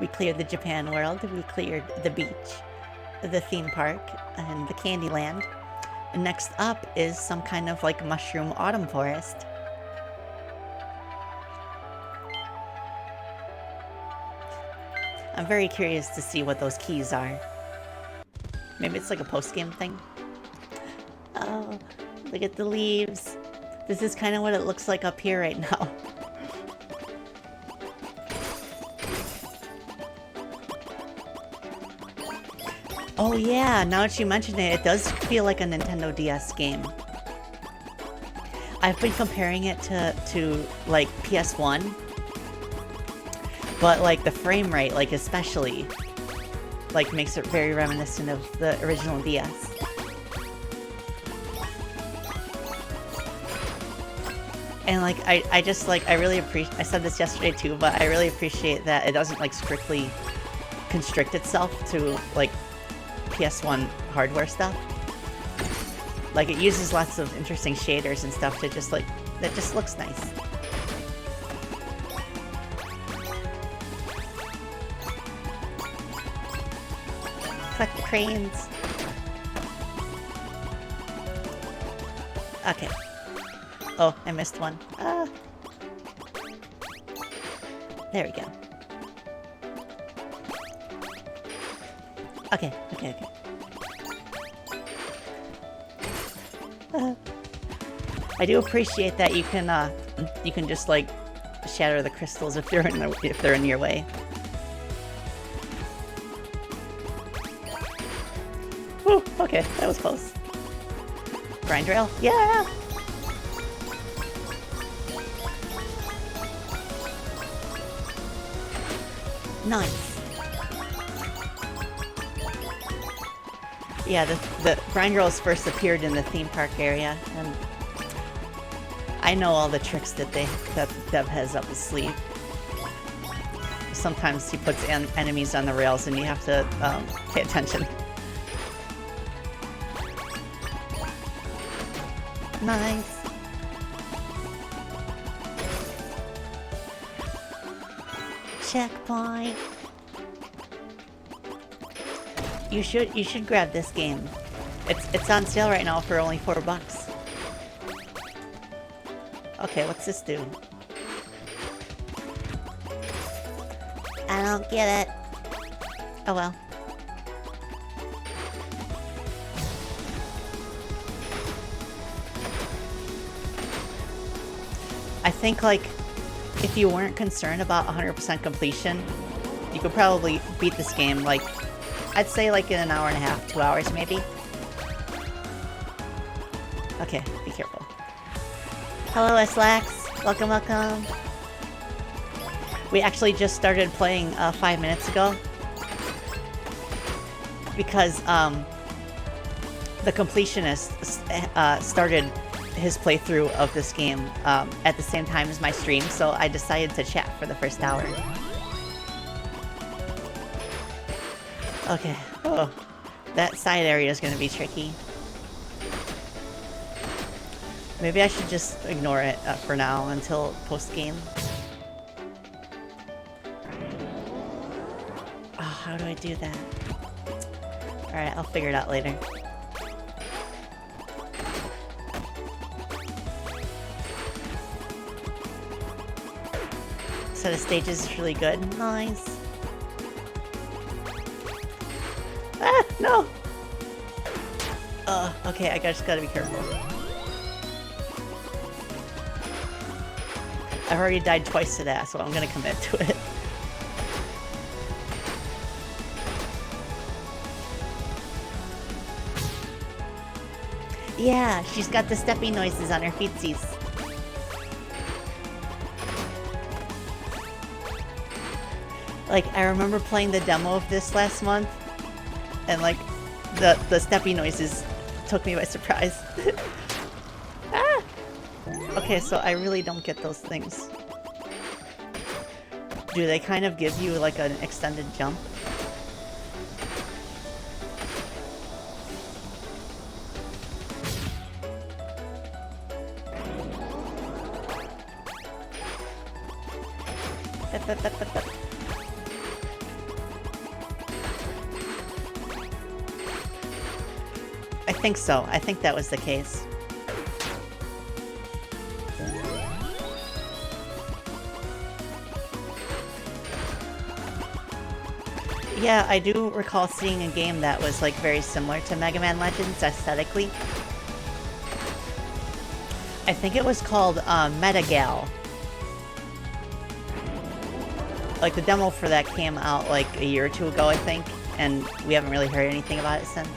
the Japan world, we cleared the beach, the theme park, and the Candyland. And next up is some kind of like mushroom autumn forest. I'm very curious to see what those keys are. Maybe it's like a post-game thing. Oh, look at the leaves. This is kind of what it looks like up here right now. Oh yeah, now that you mention it, it does feel like a Nintendo DS game. I've been comparing it to like PS1. But like the frame rate, like especially, like makes it very reminiscent of the original DS. And like I just like I really appreciate, I said this yesterday too, but I really appreciate that it doesn't like strictly constrict itself to like PS1 hardware stuff. Like it uses lots of interesting shaders and stuff to just like, that just looks nice. Collect the cranes. Okay. Oh, I missed one. There we go. Okay. I do appreciate that you can just like shatter the crystals if they're in your way. Woo, okay, that was close. Grind rail? Yeah! Nice. Yeah, the grind rails first appeared in the theme park area, and I know all the tricks that Dev has up his sleeve. Sometimes he puts enemies on the rails and you have to pay attention. Nice. Checkpoint. You should grab this game. It's on sale right now for only $4. Okay, what's this do? I don't get it. Oh well. I think, like, if you weren't concerned about 100% completion, you could probably beat this game, like, I'd say, like, in an hour and a half, 2 hours, maybe. Okay, be careful. Hello, Slax. Welcome, welcome. We actually just started playing 5 minutes ago. Because, the completionist started his playthrough of this game at the same time as my stream, so I decided to chat for the first hour. Okay. Oh, that side area is going to be tricky. Maybe I should just ignore it for now until post-game. Oh, how do I do that? Alright, I'll figure it out later. So the stages is really good. Nice. Ah, no! Okay, I just gotta be careful. I've already died twice to that, so I'm gonna commit to it. Yeah, she's got the steppy noises on her feetsies. Like, I remember playing the demo of this last month, and like, the steppy noises took me by surprise. Ah! Okay, so I really don't get those things. Do they kind of give you like an extended jump? I think so. I think that was the case. Yeah, I do recall seeing a game that was like very similar to Mega Man Legends aesthetically. I think it was called Metagal. Like the demo for that came out like a year or two ago, I think, and we haven't really heard anything about it since.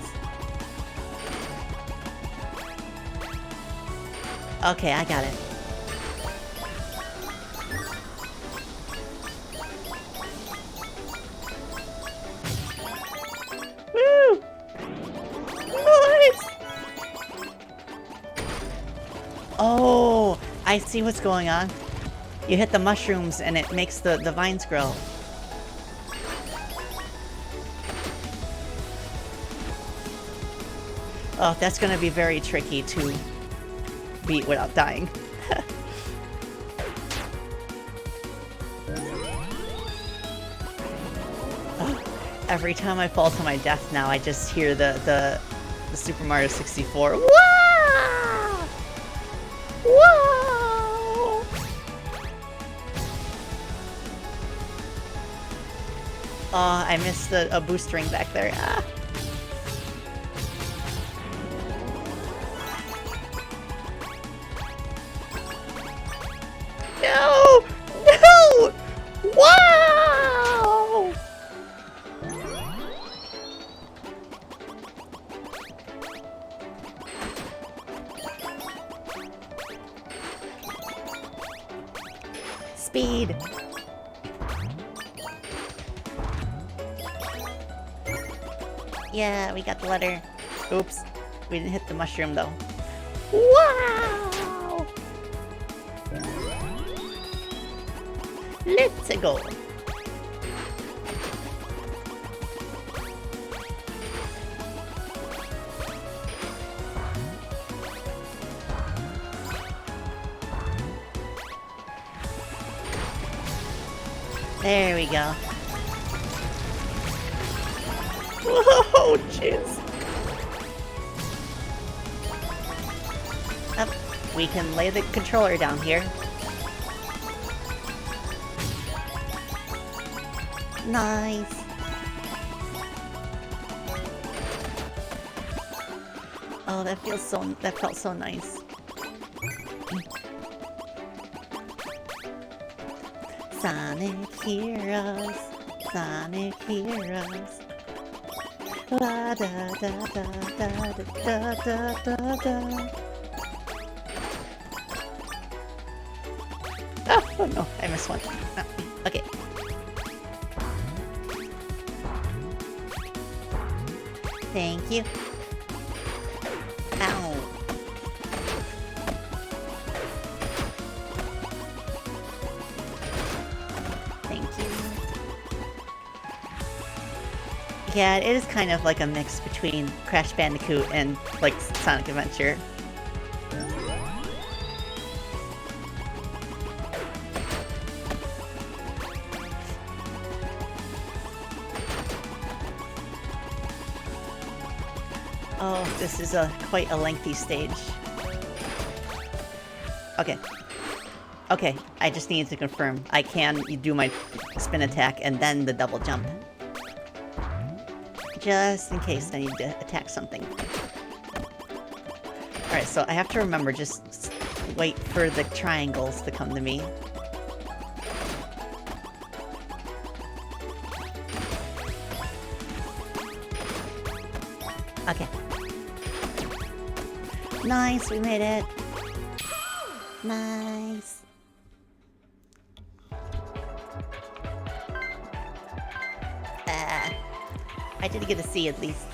Okay, I got it. Woo! Nice! Oh, I see what's going on. You hit the mushrooms and it makes the vines grow. Oh, that's gonna be very tricky to beat without dying. Oh, every time I fall to my death now, I just hear the Super Mario 64. Wow! Wow! Oh, I missed a boost ring back there. Ah. No! No! Wow! Speed. Yeah, we got the letter. Oops. We didn't hit the mushroom though. Wow! Let's go. There we go. Whoa, jeez. Up. We can lay the controller down here. Nice. Oh, that felt so nice. Sonic Heroes, Sonic Heroes. La da da da da da da da da. Oh no, I missed one. Oh, okay. Thank you. Ow. Yeah, it is kind of like a mix between Crash Bandicoot and like Sonic Adventure. Oh, this is quite a lengthy stage. Okay. Okay, I just need to confirm. I can do my spin attack and then the double jump. Just in case I need to attack something. Alright, so I have to remember, just wait for the triangles to come to me. Okay. Nice, we made it. Nice. I did get a C at least.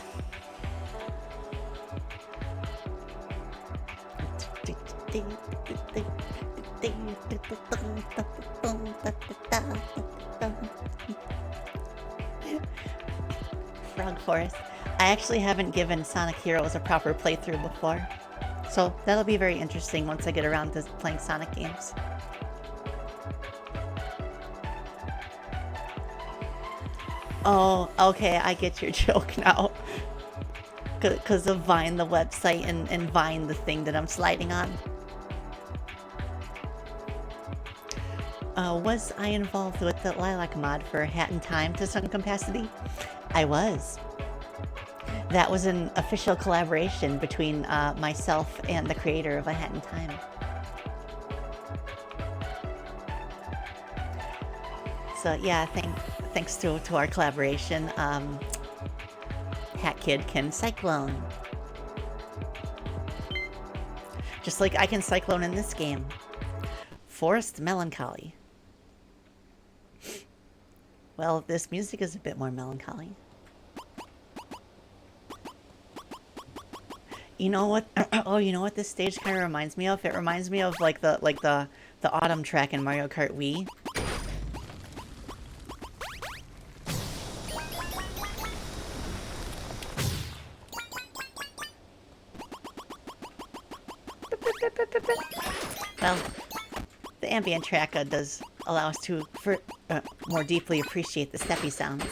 Frog Forest. I actually haven't given Sonic Heroes a proper playthrough before. So that'll be very interesting once I get around to playing Sonic games. Oh, okay, I get your joke now. Because of Vine, the website, and Vine, the thing that I'm sliding on. Was I involved with the Lilac mod for Hat in Time to some capacity? I was. That was an official collaboration between myself and the creator of A Hat in Time. So yeah, thanks to our collaboration, Hat Kid can Cyclone. Just like I can Cyclone in this game. Forest Melancholy. Well, this music is a bit more melancholy. You know what? Oh, you know what this stage kind of reminds me of? It reminds me of like the autumn track in Mario Kart Wii. Well, the ambient track does allow us to more deeply appreciate the steppy sounds.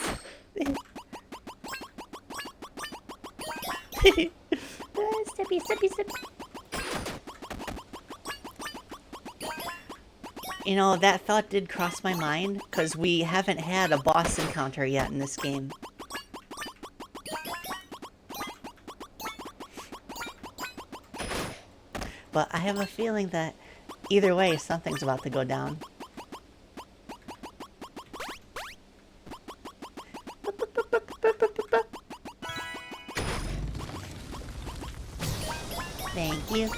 Steppy, steppy, steppy. You know, that thought did cross my mind, because we haven't had a boss encounter yet in this game. But I have a feeling that either way, something's about to go down. Thank you.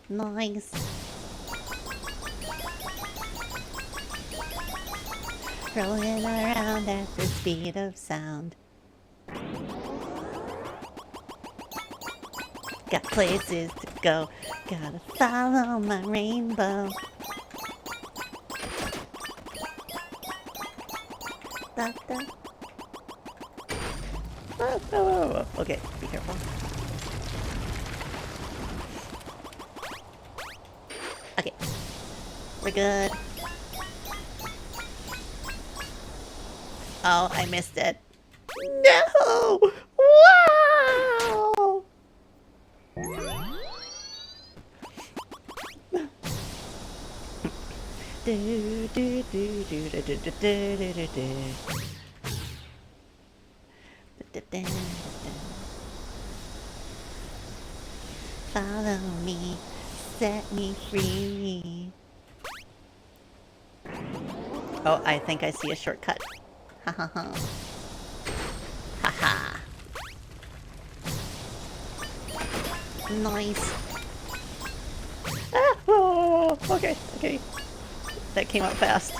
Nice. Rolling around at the speed of sound. Got places to go, gotta follow my rainbow. Da, da. Oh. Okay, be careful. Okay, we're good. Oh, I missed it. No! Wow! Do, do, do, do, do, do, do, do, do, do. Follow me, set me free. Oh, I think I see a shortcut. Ha ha ha. Ha ha. Nice. Ah, oh, okay, okay. That came out fast.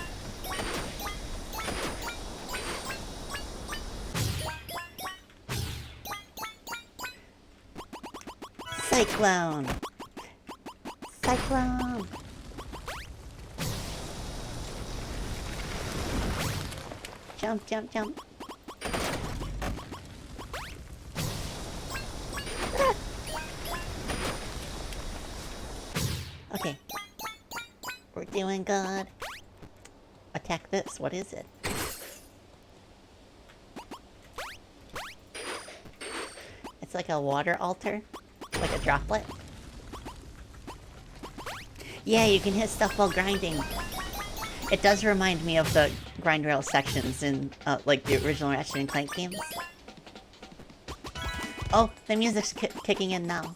Cyclone! Cyclone! Jump, jump, jump. Ah. Okay. We're doing good. Attack this. What is it? It's like a water altar. Like a droplet. Yeah, you can hit stuff while grinding. It does remind me of the grind rail sections in, like, the original Ratchet and Clank games. Oh, the music's kicking in now.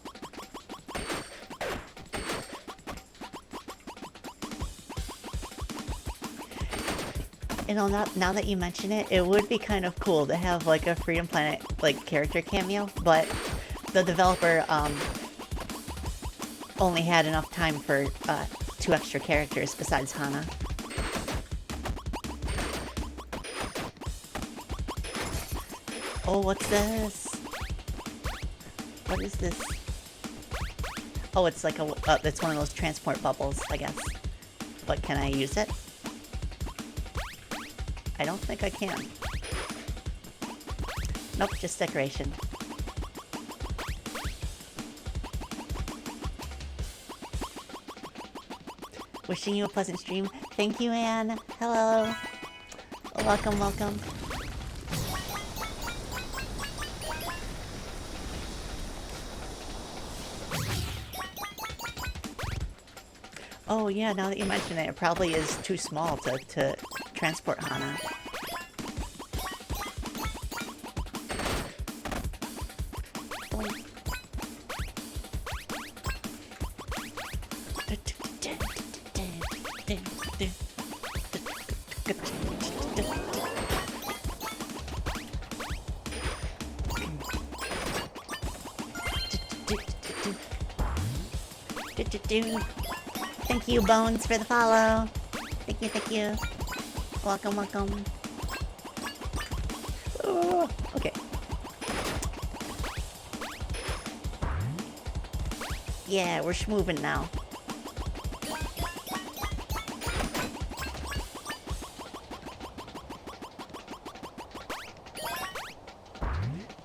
You know, now that you mention it, it would be kind of cool to have, like, a Freedom Planet, like, character cameo, but the developer, only had enough time for, 2 extra characters besides Hana. Oh, what's this? What is this? Oh, it's like a, it's one of those transport bubbles, I guess. But can I use it? I don't think I can. Nope, just decoration. Wishing you a pleasant stream. Thank you, Anne. Hello. Welcome, welcome. Oh yeah, now that you mention it, it probably is too small to transport Hana. Thank you, Bones, for the follow. Thank you, thank you. Welcome, welcome. Oh, okay. Yeah, we're schmoving now.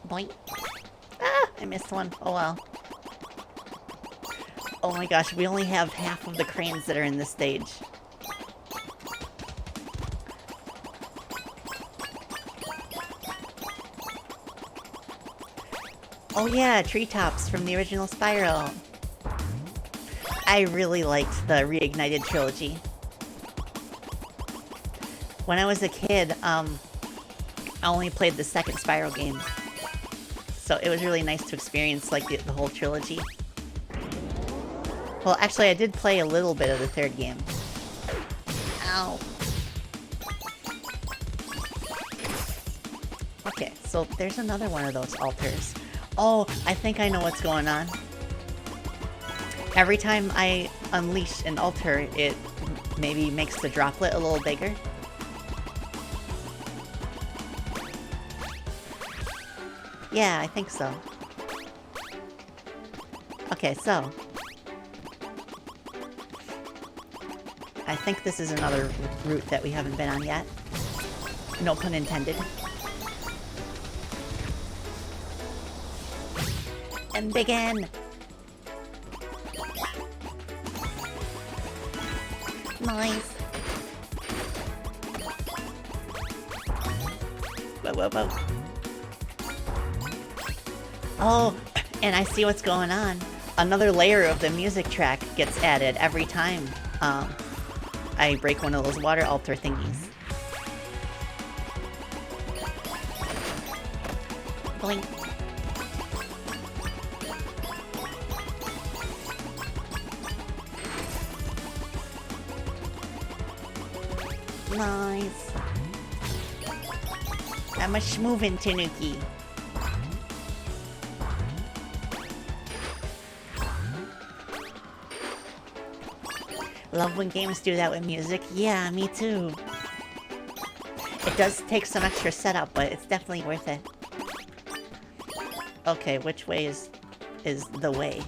Boink. Ah, I missed one. Oh well. Oh my gosh, we only have half of the cranes that are in this stage. Oh yeah, treetops from the original Spyro. I really liked the Reignited trilogy. When I was a kid, I only played the second Spyro game. So it was really nice to experience like the whole trilogy. Well, actually, I did play a little bit of the third game. Ow. Okay, so there's another one of those altars. Oh, I think I know what's going on. Every time I unleash an altar, it maybe makes the droplet a little bigger. Yeah, I think so. Okay, so I think this is another route that we haven't been on yet. No pun intended. And begin! Nice. Whoa, whoa, whoa. Oh, and I see what's going on. Another layer of the music track gets added every time I break one of those water altar thingies. Blink. Nice. I'm a schmoovin' tanuki. Love when games do that with music. Yeah, me too. It does take some extra setup, but it's definitely worth it. Okay, which way is the way?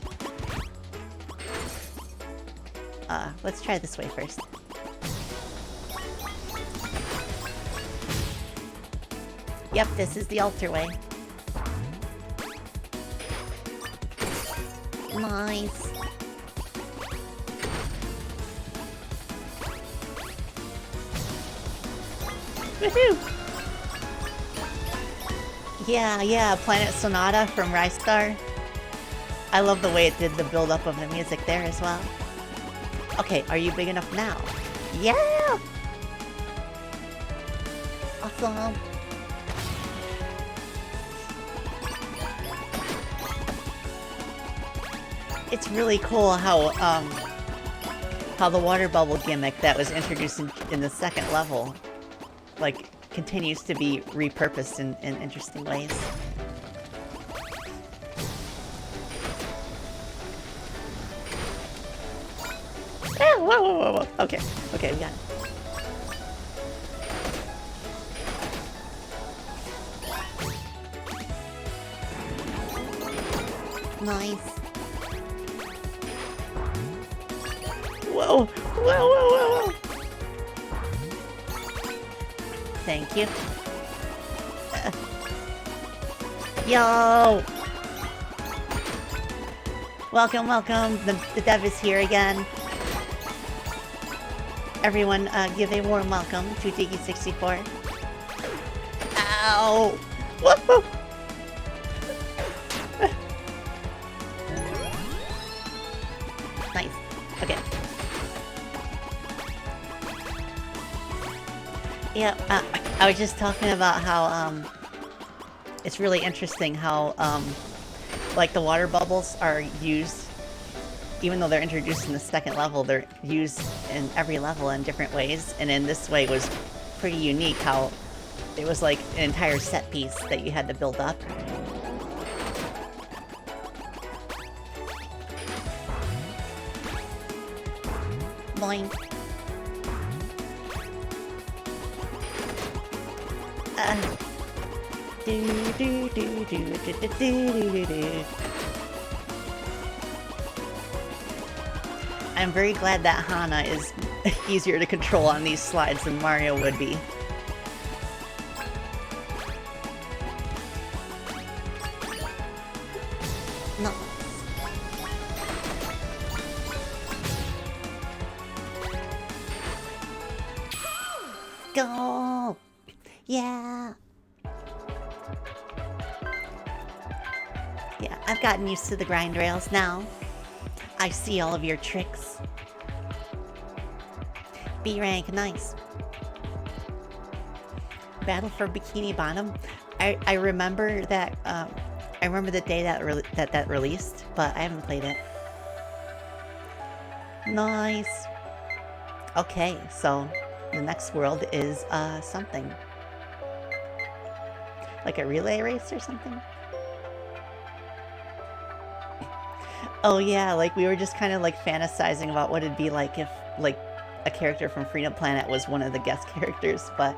Let's try this way first. Yep, this is the altar way. Nice. Woohoo! Yeah, Planet Sonata from Rystar. I love the way it did the build-up of the music there as well. Okay, are you big enough now? Yeah! Awesome! It's really cool how the water bubble gimmick that was introduced in the second level, like, continues to be repurposed in interesting ways. Ah, whoa. Okay, we got it. Nice. Whoa. Thank you. Yo! Welcome. The dev is here again. Everyone, give a warm welcome to Diggy64. Ow! Whoa! Nice. Okay. Yeah, I was just talking about how, it's really interesting how, like, the water bubbles are used, even though they're introduced in the second level, they're used in every level in different ways, and in this way was pretty unique how it was like an entire set piece that you had to build up. Boing. I'm very glad that Hana is easier to control on these slides than Mario would be. No. Go! Yeah! Yeah, I've gotten used to the grind rails now. I see all of your tricks. B rank, nice. Battle for Bikini Bottom. I remember that. I remember the day that released, but I haven't played it. Nice. Okay, so the next world is something like a relay race or something. Oh yeah, like we were just kind of like fantasizing about what it'd be like if like a character from Freedom Planet was one of the guest characters, but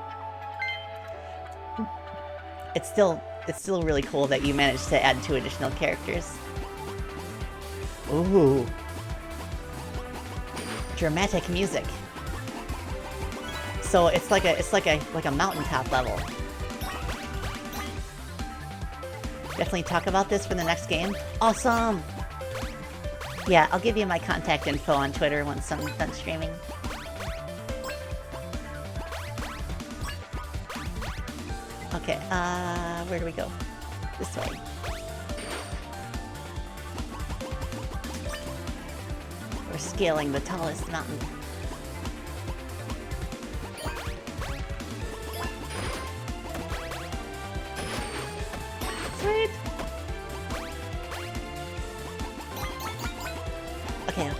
it's still really cool that you managed to add 2 additional characters. Ooh. Dramatic music. So it's like a mountaintop level. Definitely talk about this for the next game. Awesome! Yeah, I'll give you my contact info on Twitter once I'm done streaming. Okay, where do we go? This way. We're scaling the tallest mountain. Sweet! Okay.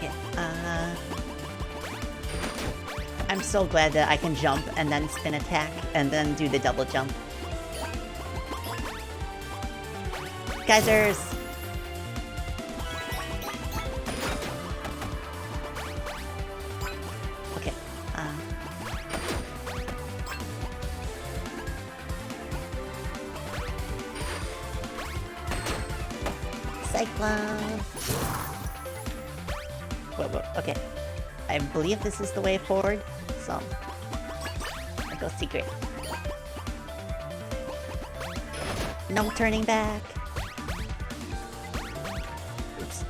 I'm so glad that I can jump and then spin attack and then do the double jump. Geysers! Okay, Cyclone! Whoa, okay. I believe this is the way forward, so I go secret. No turning back. Oops.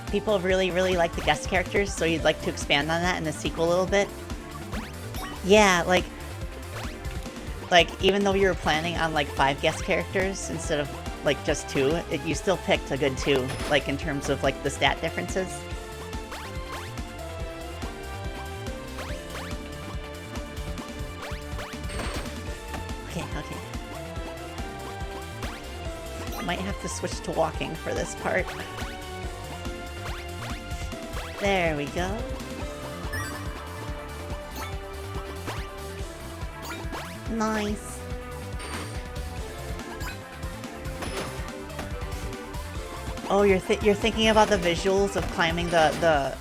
People really, really like the guest characters, so you'd like to expand on that in the sequel a little bit? Yeah, like even though you were planning on like 5 guest characters instead of like just 2, you still picked a good 2, like in terms of like the stat differences. Okay. I might have to switch to walking for this part. There we go. Nice. Oh, you're thinking about the visuals of climbing the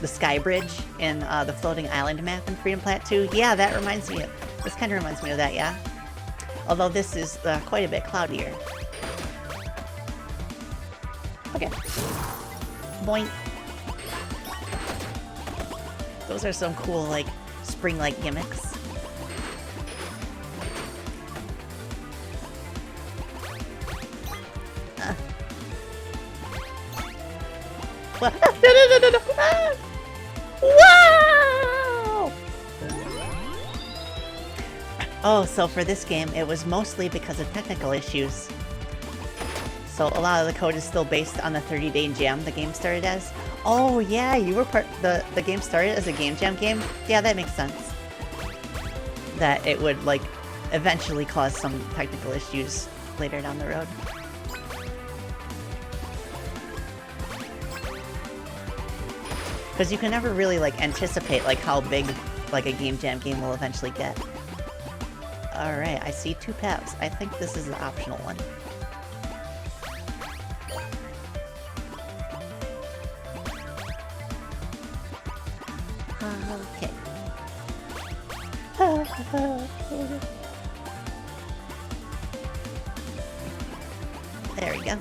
sky bridge in the floating island map in Freedom Plat 2? Yeah, that reminds me of... This kind of reminds me of that, yeah. Although this is quite a bit cloudier. Okay. Boink. Those are some cool, like, spring-like gimmicks. No. Ah! Wow! Oh, so for this game, it was mostly because of technical issues. So a lot of the code is still based on the 30-day jam the game started as. Oh yeah, you were the game started as a game jam game? Yeah, that makes sense. That it would like eventually cause some technical issues later down the road. Because you can never really like anticipate like how big like a game jam game will eventually get. Alright, I see 2 paths. I think this is the optional one. Okay. There we go.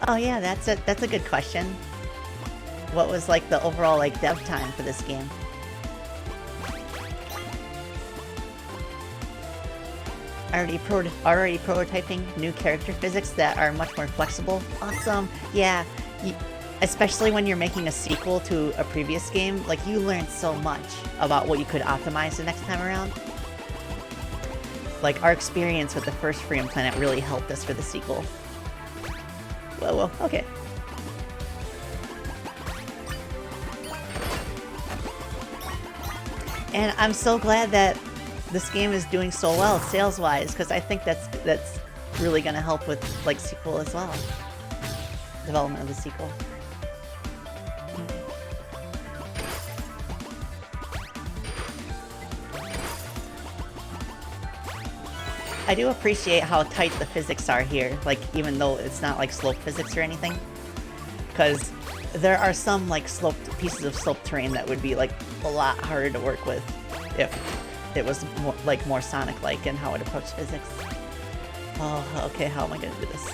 Oh yeah, that's a good question. What was like the overall like dev time for this game? Already prototyping new character physics that are much more flexible. Awesome. Yeah, especially when you're making a sequel to a previous game, like you learn so much about what you could optimize the next time around. Like our experience with the first Freedom Planet really helped us for the sequel. Whoa, okay. And I'm so glad that this game is doing so well sales-wise, because I think that's really going to help with like sequel as well. Development of the sequel. I do appreciate how tight the physics are here, like even though it's not like slope physics or anything, because there are some like sloped pieces of sloped terrain that would be like a lot harder to work with if it was more Sonic-like in how it approached physics. Oh, okay, how am I gonna do this?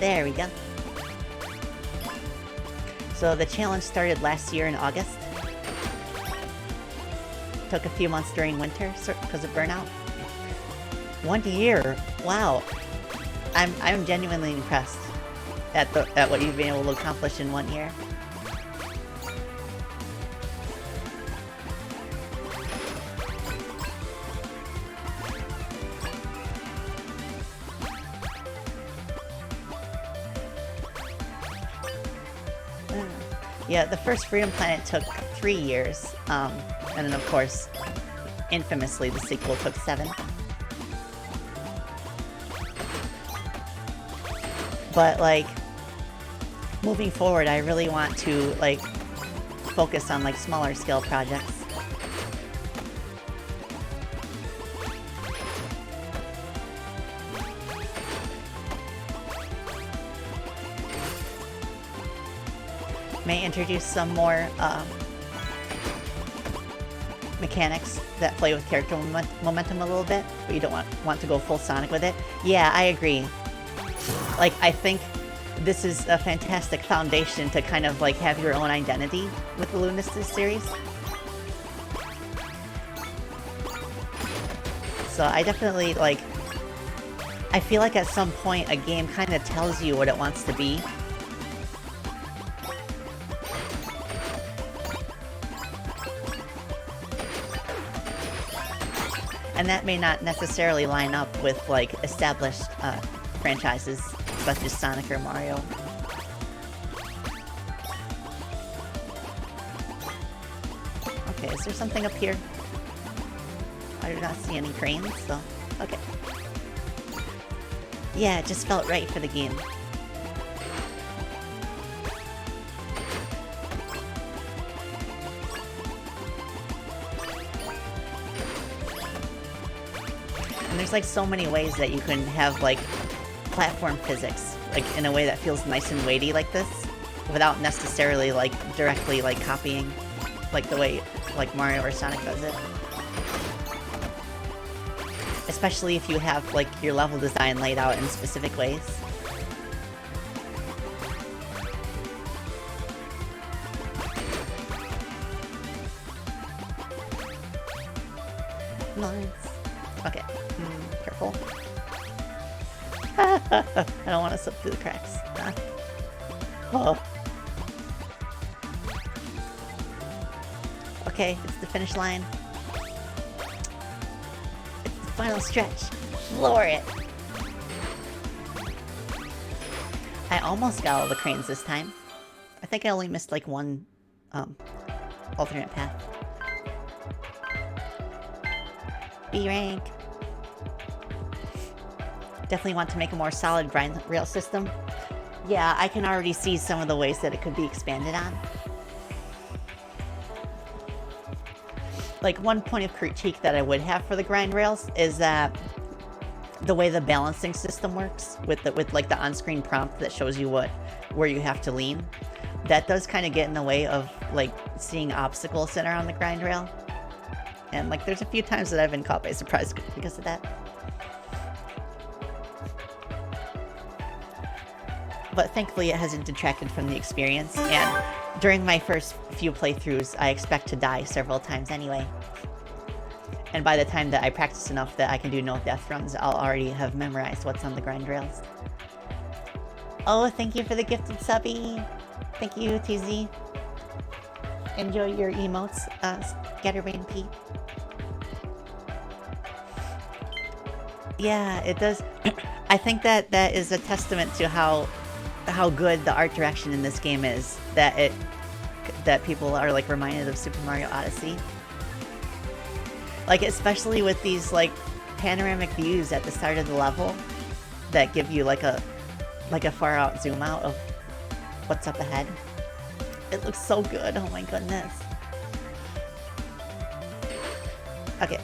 There we go. So the challenge started last year in August. Took a few months during winter because of burnout. 1 year, wow! I'm genuinely impressed at what you've been able to accomplish in 1 year. Yeah, the first Freedom Planet took 3 years, and then of course, infamously, the sequel took 7. But like, moving forward, I really want to like focus on like smaller scale projects. May introduce some more mechanics that play with character momentum a little bit, but you don't want to go full Sonic with it. Yeah, I agree. Like, I think this is a fantastic foundation to kind of like have your own identity with the LUNISTICE series. So I definitely, like... I feel like at some point a game kind of tells you what it wants to be. And that may not necessarily line up with, like, established franchises, such as Sonic or Mario. Okay, is there something up here? I do not see any cranes, so... okay. Yeah, it just felt right for the game. And there's like so many ways that you can have like platform physics, like in a way that feels nice and weighty like this, without necessarily like directly like copying like the way like Mario or Sonic does it. Especially if you have like your level design laid out in specific ways. Nice. Okay. Careful. I don't want to slip through the cracks. Oh. Okay, it's the finish line. It's the final stretch. Floor it. I almost got all the cranes this time. I think I only missed like one alternate path. B rank. Definitely want to make a more solid grind rail system. Yeah, I can already see some of the ways that it could be expanded on. Like, one point of critique that I would have for the grind rails is that the way the balancing system works with like the on-screen prompt that shows you where you have to lean, that does kind of get in the way of like seeing obstacles center on the grind rail. And like there's a few times that I've been caught by surprise because of that. But thankfully it hasn't detracted from the experience, and during my first few playthroughs I expect to die several times anyway. And by the time that I practice enough that I can do no death runs, I'll already have memorized what's on the grind rails. Oh, thank you for the gifted subby! Thank you, TZ. Enjoy your emotes, Scatterbrain P. Yeah, it does. I think that is a testament to how good the art direction in this game is, that people are like reminded of Super Mario Odyssey. Like, especially with these like panoramic views at the start of the level that give you like a far out zoom out of what's up ahead. It looks so good. Oh my goodness. Okay.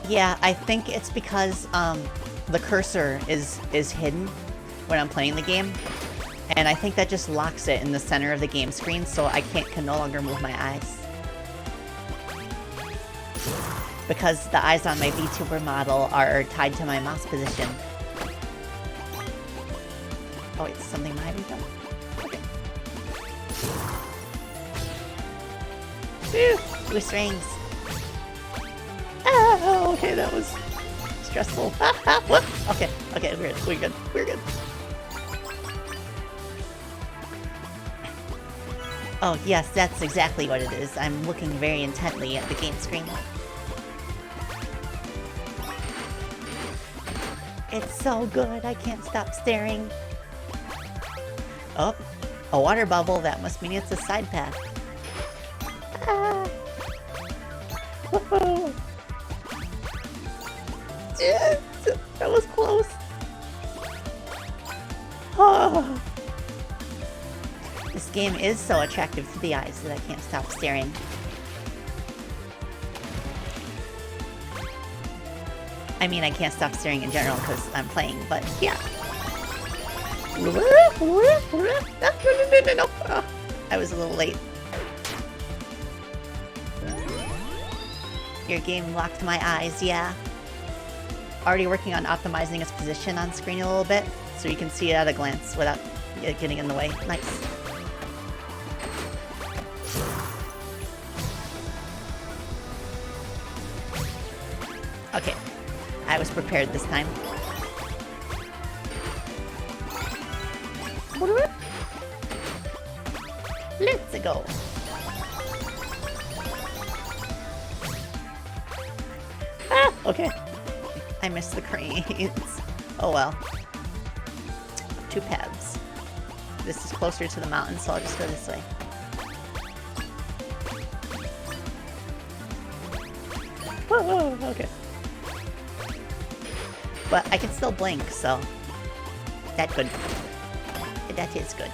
Yeah, I think it's because the cursor is hidden when I'm playing the game, and I think that just locks it in the center of the game screen, so I can no longer move my eyes. Because the eyes on my VTuber model are tied to my mouse position. Oh wait, something behind me though? Okay. Whew! Loose rings. Oh, okay, that was stressful. Whoop! Okay, we're good. Oh, yes, that's exactly what it is. I'm looking very intently at the game screen. It's so good, I can't stop staring. Oh, a water bubble. That must mean it's a side path. Ah. Woohoo! That was close. Oh. This game is so attractive to the eyes that I can't stop staring. I mean, I can't stop staring in general because I'm playing, but yeah. No. Oh, I was a little late. Your game locked my eyes, yeah. Already working on optimizing its position on screen a little bit, so you can see it at a glance without it getting in the way. Nice. Okay. I was prepared this time. Let's go. Ah, okay. I missed the cranes. Oh well. 2 paths. This is closer to the mountain, so I'll just go this way. Oh, okay. But I can still blink, so that's good. That is good.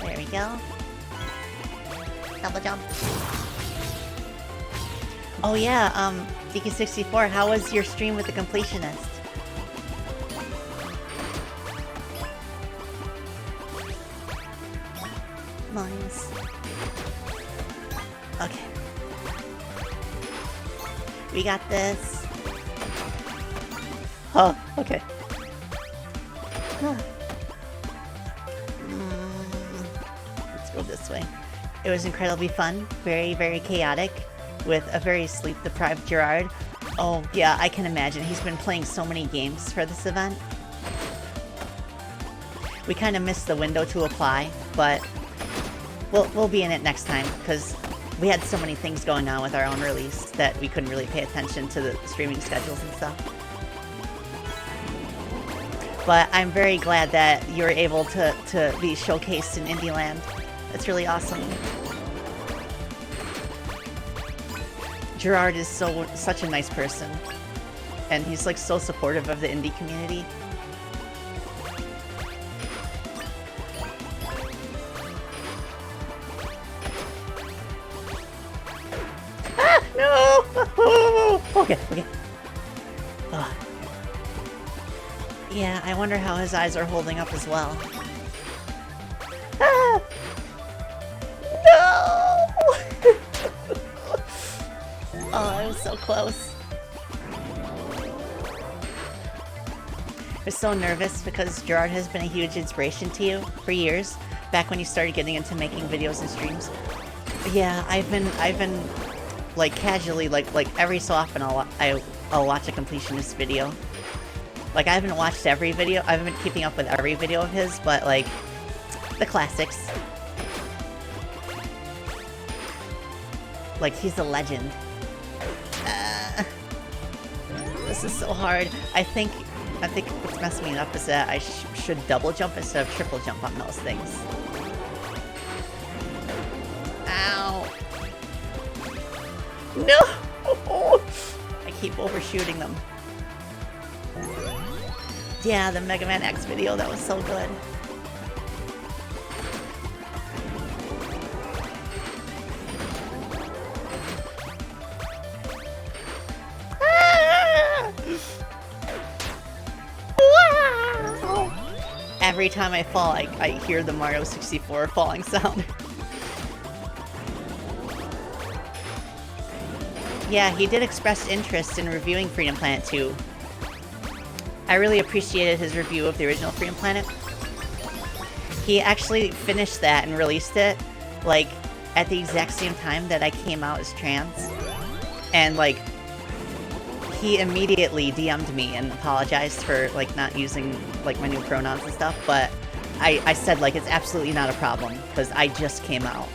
There we go. Double jump. Oh yeah, DK64, how was your stream with the completionist? Nice. Okay. We got this. Oh, okay. Let's go this way. It was incredibly fun, very, very chaotic, with a very sleep-deprived Gerard. Oh, yeah, I can imagine. He's been playing so many games for this event. We kind of missed the window to apply, but we'll be in it next time, because we had so many things going on with our own release that we couldn't really pay attention to the streaming schedules and stuff. But I'm very glad that you were able to be showcased in Indie Land. That's really awesome. Gerard is such a nice person, and he's like so supportive of the indie community. Ah, no! Okay, okay. Oh. Yeah, I wonder how his eyes are holding up as well. Ah! No! Oh, I was so close. I was so nervous because Gerard has been a huge inspiration to you for years, back when you started getting into making videos and streams. Yeah, I've been like casually, like every so often I'll watch a completionist video. Like I haven't watched every video, I haven't been keeping up with every video of his, but like the classics. Like he's a legend. This is so hard. I think what's messing me up is that I should double jump instead of triple jump on those things. Ow. No! I keep overshooting them. Yeah, the Mega Man X video, that was so good. Every time I fall, I hear the Mario 64 falling sound. Yeah, he did express interest in reviewing Freedom Planet 2. I really appreciated his review of the original Freedom Planet. He actually finished that and released it, like, at the exact same time that I came out as trans. And, like, he immediately DM'd me and apologized for, like, not using, like, my new pronouns and stuff, but I said, like, it's absolutely not a problem, because I just came out.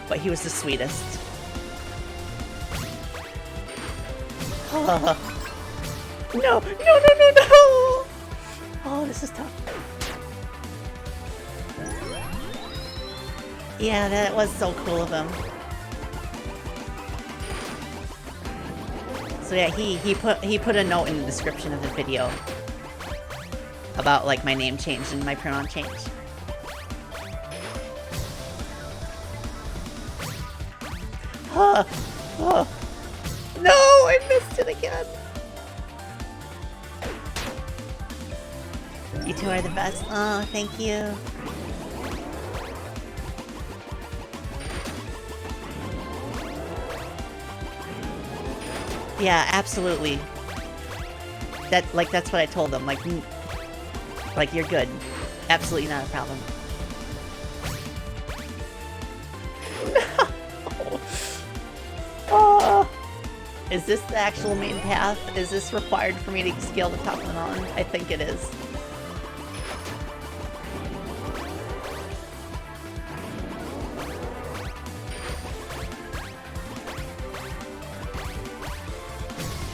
But he was the sweetest. No! No, no, no, no! Oh, this is tough. Yeah, that was so cool of him. So yeah, he put a note in the description of the video about like my name change and my pronoun change. Oh. No, I missed it again. You two are the best. Oh, thank you. Yeah, absolutely. That's what I told them. Like you're good. Absolutely not a problem. Oh. Is this the actual main path? Is this required for me to scale the top of the mountain? I think it is.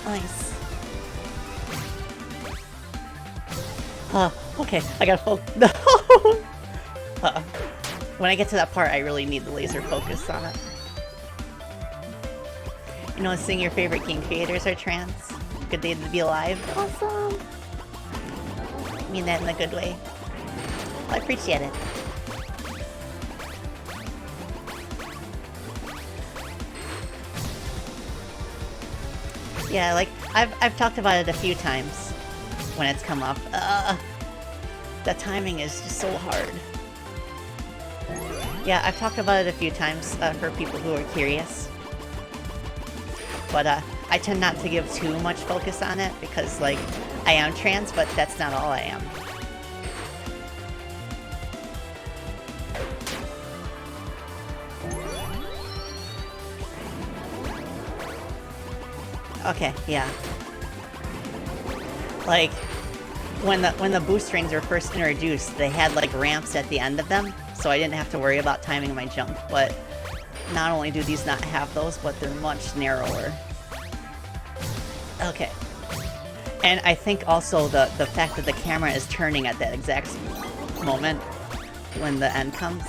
Nice. Okay, I gotta focus. No! When I get to that part, I really need the laser focus on it. You know, seeing your favorite game creators are trans. Good day to be alive. Awesome! I mean that in a good way. I appreciate it. Yeah, like, I've talked about it a few times when it's come up. The timing is just so hard. Yeah, I've talked about it a few times for people who are curious. But I tend not to give too much focus on it because, like, I am trans, but that's not all I am. Okay, yeah. Like, when the boost rings were first introduced, they had like ramps at the end of them, so I didn't have to worry about timing my jump, but not only do these not have those, but they're much narrower. Okay. And I think also the fact that the camera is turning at that exact moment when the end comes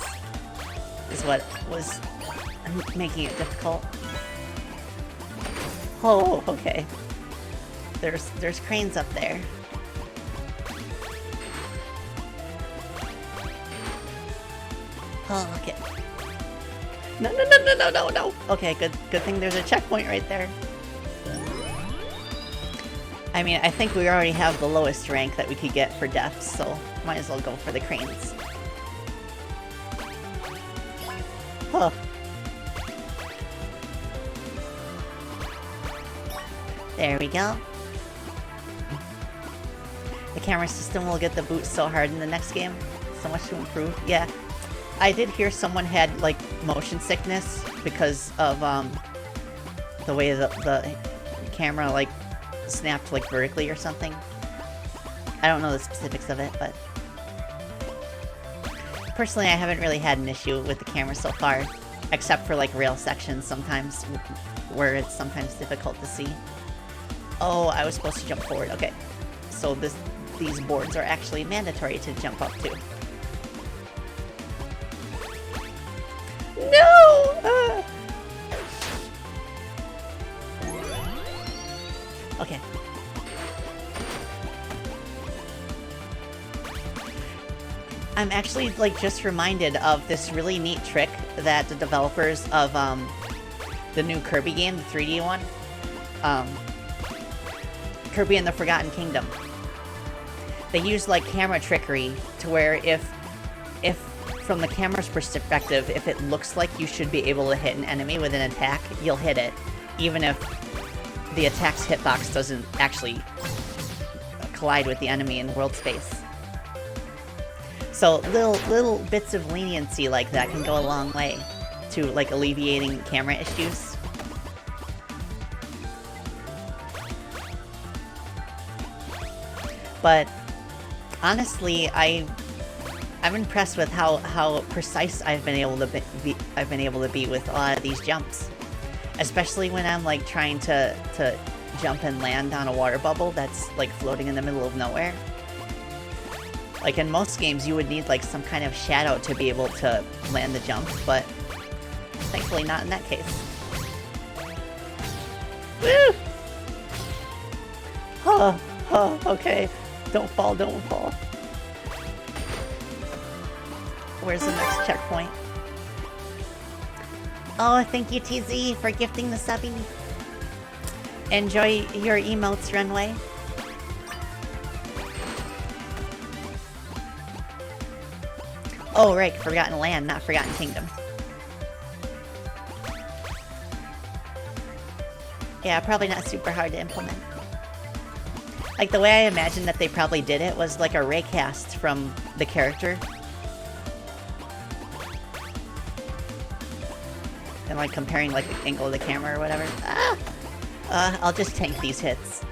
is what was making it difficult. Oh, okay. There's cranes up there. Oh, okay. No. Okay, good thing there's a checkpoint right there. I mean, I think we already have the lowest rank that we could get for deaths, so might as well go for the cranes. Huh. There we go. The camera system will get the boot so hard in the next game. So much to improve. Yeah. I did hear someone had, like, motion sickness because of, the way the camera, like, snapped, like, vertically or something. I don't know the specifics of it, but... Personally, I haven't really had an issue with the camera so far. Except for, like, rail sections sometimes, where it's sometimes difficult to see. Oh, I was supposed to jump forward. Okay. So these boards are actually mandatory to jump up to. No! Okay. I'm actually, like, just reminded of this really neat trick that the developers of the new Kirby game, the 3D one, Kirby and the Forgotten Kingdom. They use, like, camera trickery to where if from the camera's perspective, if it looks like you should be able to hit an enemy with an attack, you'll hit it, even if the attack's hitbox doesn't actually collide with the enemy in world space. So little bits of leniency like that can go a long way to, like, alleviating camera issues. But honestly, I'm impressed with how precise I've been able to be with a lot of these jumps, especially when I'm, like, trying to jump and land on a water bubble that's, like, floating in the middle of nowhere. Like, in most games, you would need, like, some kind of shadow to be able to land the jump, but thankfully not in that case. Woo! Oh, okay. Don't fall. Where's the next checkpoint? Oh, thank you, TZ, for gifting the subby. Enjoy your emotes, Runway. Oh, right, Forgotten Land, not Forgotten Kingdom. Yeah, probably not super hard to implement. Like, the way I imagine that they probably did it was like a raycast from the character. And like comparing like the angle of the camera or whatever. Ah! I'll just tank these hits.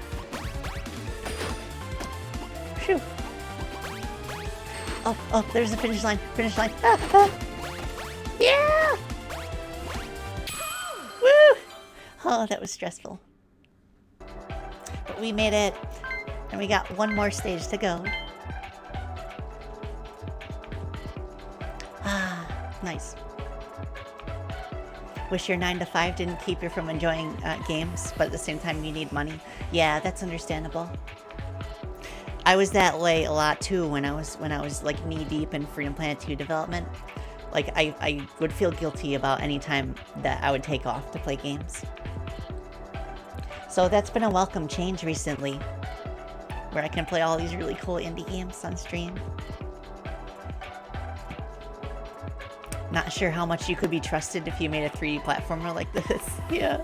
Phew. Oh, there's a finish line. Finish line. Ah, ah. Yeah! Woo! Oh, that was stressful. But we made it. And we got one more stage to go. Ah, nice. Wish your 9 to 5 didn't keep you from enjoying games, but at the same time you need money. Yeah, that's understandable. I was that way a lot too when I was like knee deep in Freedom Planet 2 development. Like I would feel guilty about any time that I would take off to play games. So that's been a welcome change recently, where I can play all these really cool indie games on stream. Not sure how much you could be trusted if you made a 3D platformer like this. Yeah.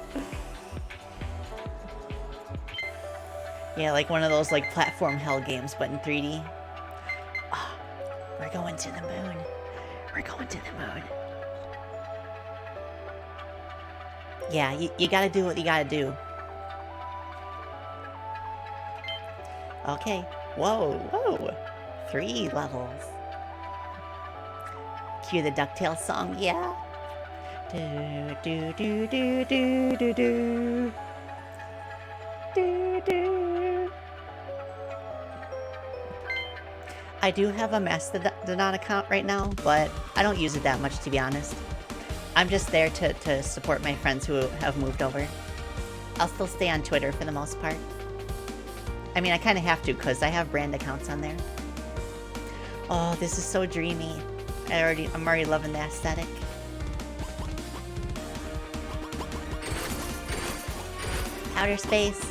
Yeah, like one of those like platform hell games, but in 3D. Oh, we're going to the moon. We're going to the moon. Yeah, you gotta do what you gotta do. Okay. Whoa. 3 levels. Cue the DuckTales song, yeah. Do do do do do do do. Do do. I do have a Mastodon account right now, but I don't use it that much, to be honest. I'm just there to support my friends who have moved over. I'll still stay on Twitter for the most part. I mean, I kind of have to because I have brand accounts on there. Oh, this is so dreamy. I'm already loving the aesthetic. Outer space.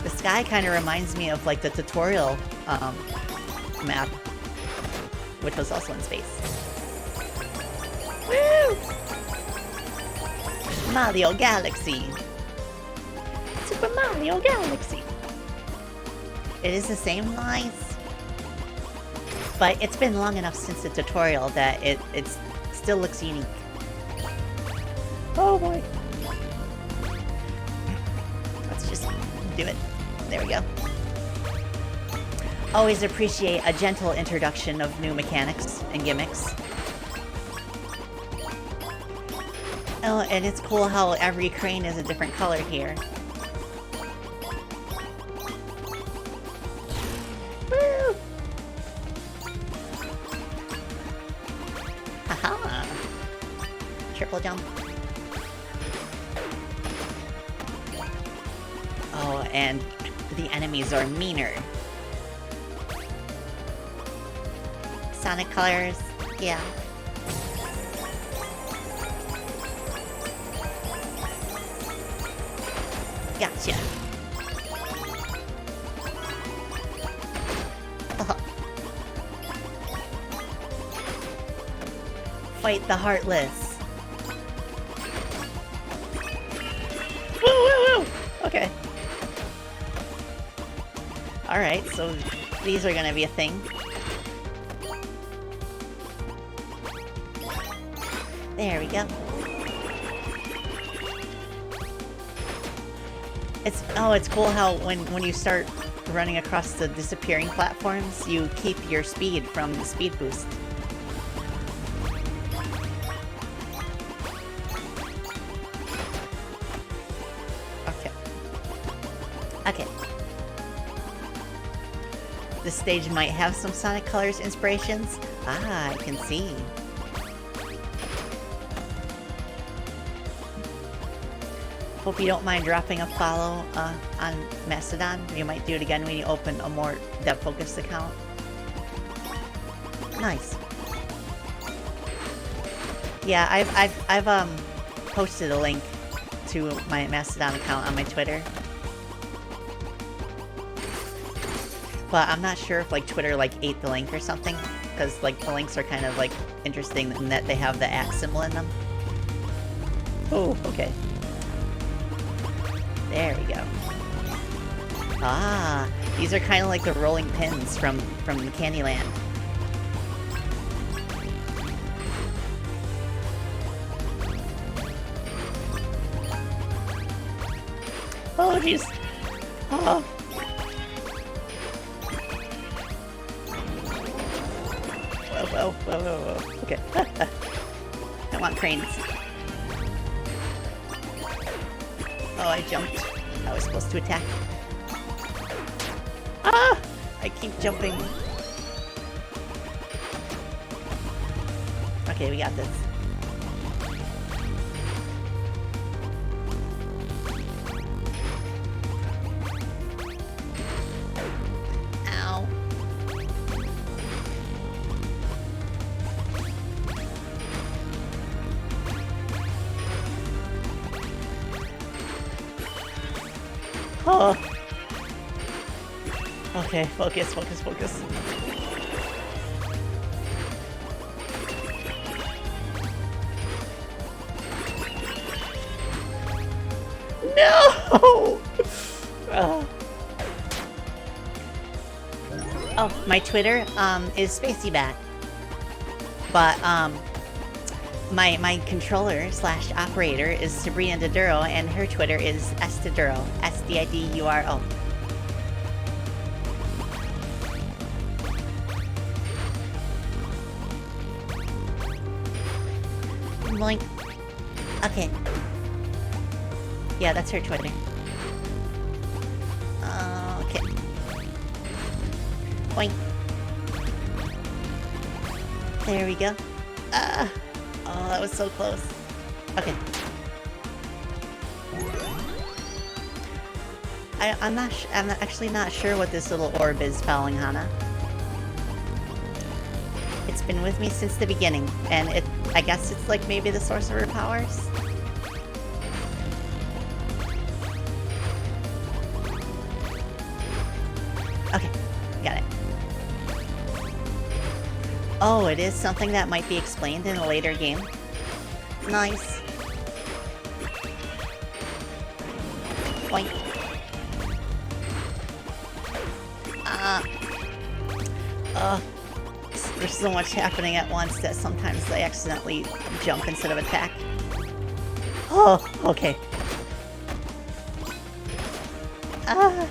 The sky kind of reminds me of like the tutorial map, which was also in space. Woo! Mario Galaxy. Super Mario Galaxy. It is the same lines. But it's been long enough since the tutorial that it still looks unique. Oh boy. Let's just do it. There we go. Always appreciate a gentle introduction of new mechanics and gimmicks. Oh, and it's cool how every crane is a different color here. Woo! Haha! Triple jump. Oh, and the enemies are meaner. Sonic colors, yeah. Gotcha. Oh. Fight the heartless. Woo, woo, woo! Okay. Alright, so these are gonna be a thing. There we go. It's cool how when you start running across the disappearing platforms, you keep your speed from the speed boost. Okay. This stage might have some Sonic Colors inspirations. Ah, I can see. Hope you don't mind dropping a follow on Mastodon. You might do it again when you open a more depth-focused account. Nice. Yeah, I've posted a link to my Mastodon account on my Twitter. But I'm not sure if like Twitter like ate the link or something, because like the links are kind of like interesting in that they have the @ symbol in them. Oh, okay. There we go. Ah, these are kind of like the rolling pins from Candyland. Oh, jeez. Oh. Whoa, whoa, whoa, whoa, whoa. Okay. I want cranes. Oh, I jumped. I was supposed to attack. Ah! I keep jumping. Okay, we got this. Ow. Oh. Okay, focus, focus, focus. No! Oh, my Twitter is SpaceyBat. But my controller / operator is Sabrina Diduro, and her Twitter is Stiduro, SDIDURO. Boink. Okay. Yeah, that's her Twitter. Okay. Boink. There we go. Oh, that was so close. Okay. I'm actually not sure what this little orb is, Falling Hana. It's been with me since the beginning, and I guess it's like maybe the source of her powers. Okay, got it. Oh, it is something that might be explained in a later game. Nice. Boink. There's so much happening at once that sometimes I accidentally jump instead of attack. Oh, okay. Alright,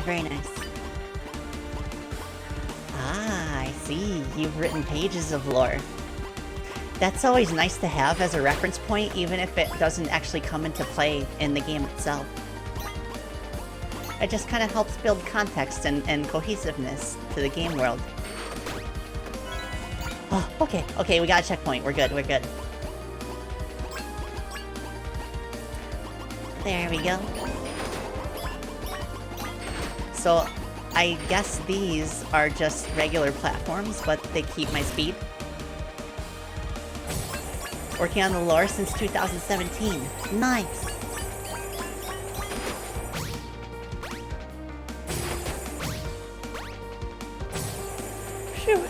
very nice. Ah, I see. You've written pages of lore. That's always nice to have as a reference point, even if it doesn't actually come into play in the game itself. It just kind of helps build context and cohesiveness to the game world. Oh, okay. Okay, we got a checkpoint. We're good. We're good. There we go. So, I guess these are just regular platforms, but they keep my speed. Working on the lore since 2017. Nice! Phew.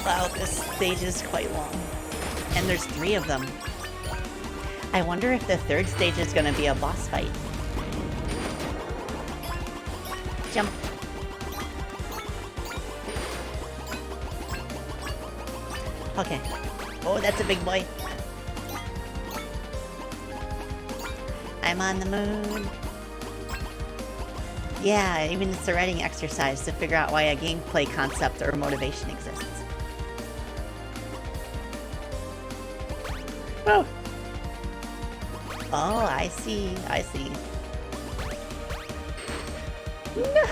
Wow, this stage is quite long. And there's 3 of them. I wonder if the 3rd stage is gonna be a boss fight. Jump. Okay. Oh, that's a big boy. I'm on the moon. Yeah, even it's a writing exercise to figure out why a gameplay concept or motivation exists. Oh. Oh, I see. I see. No.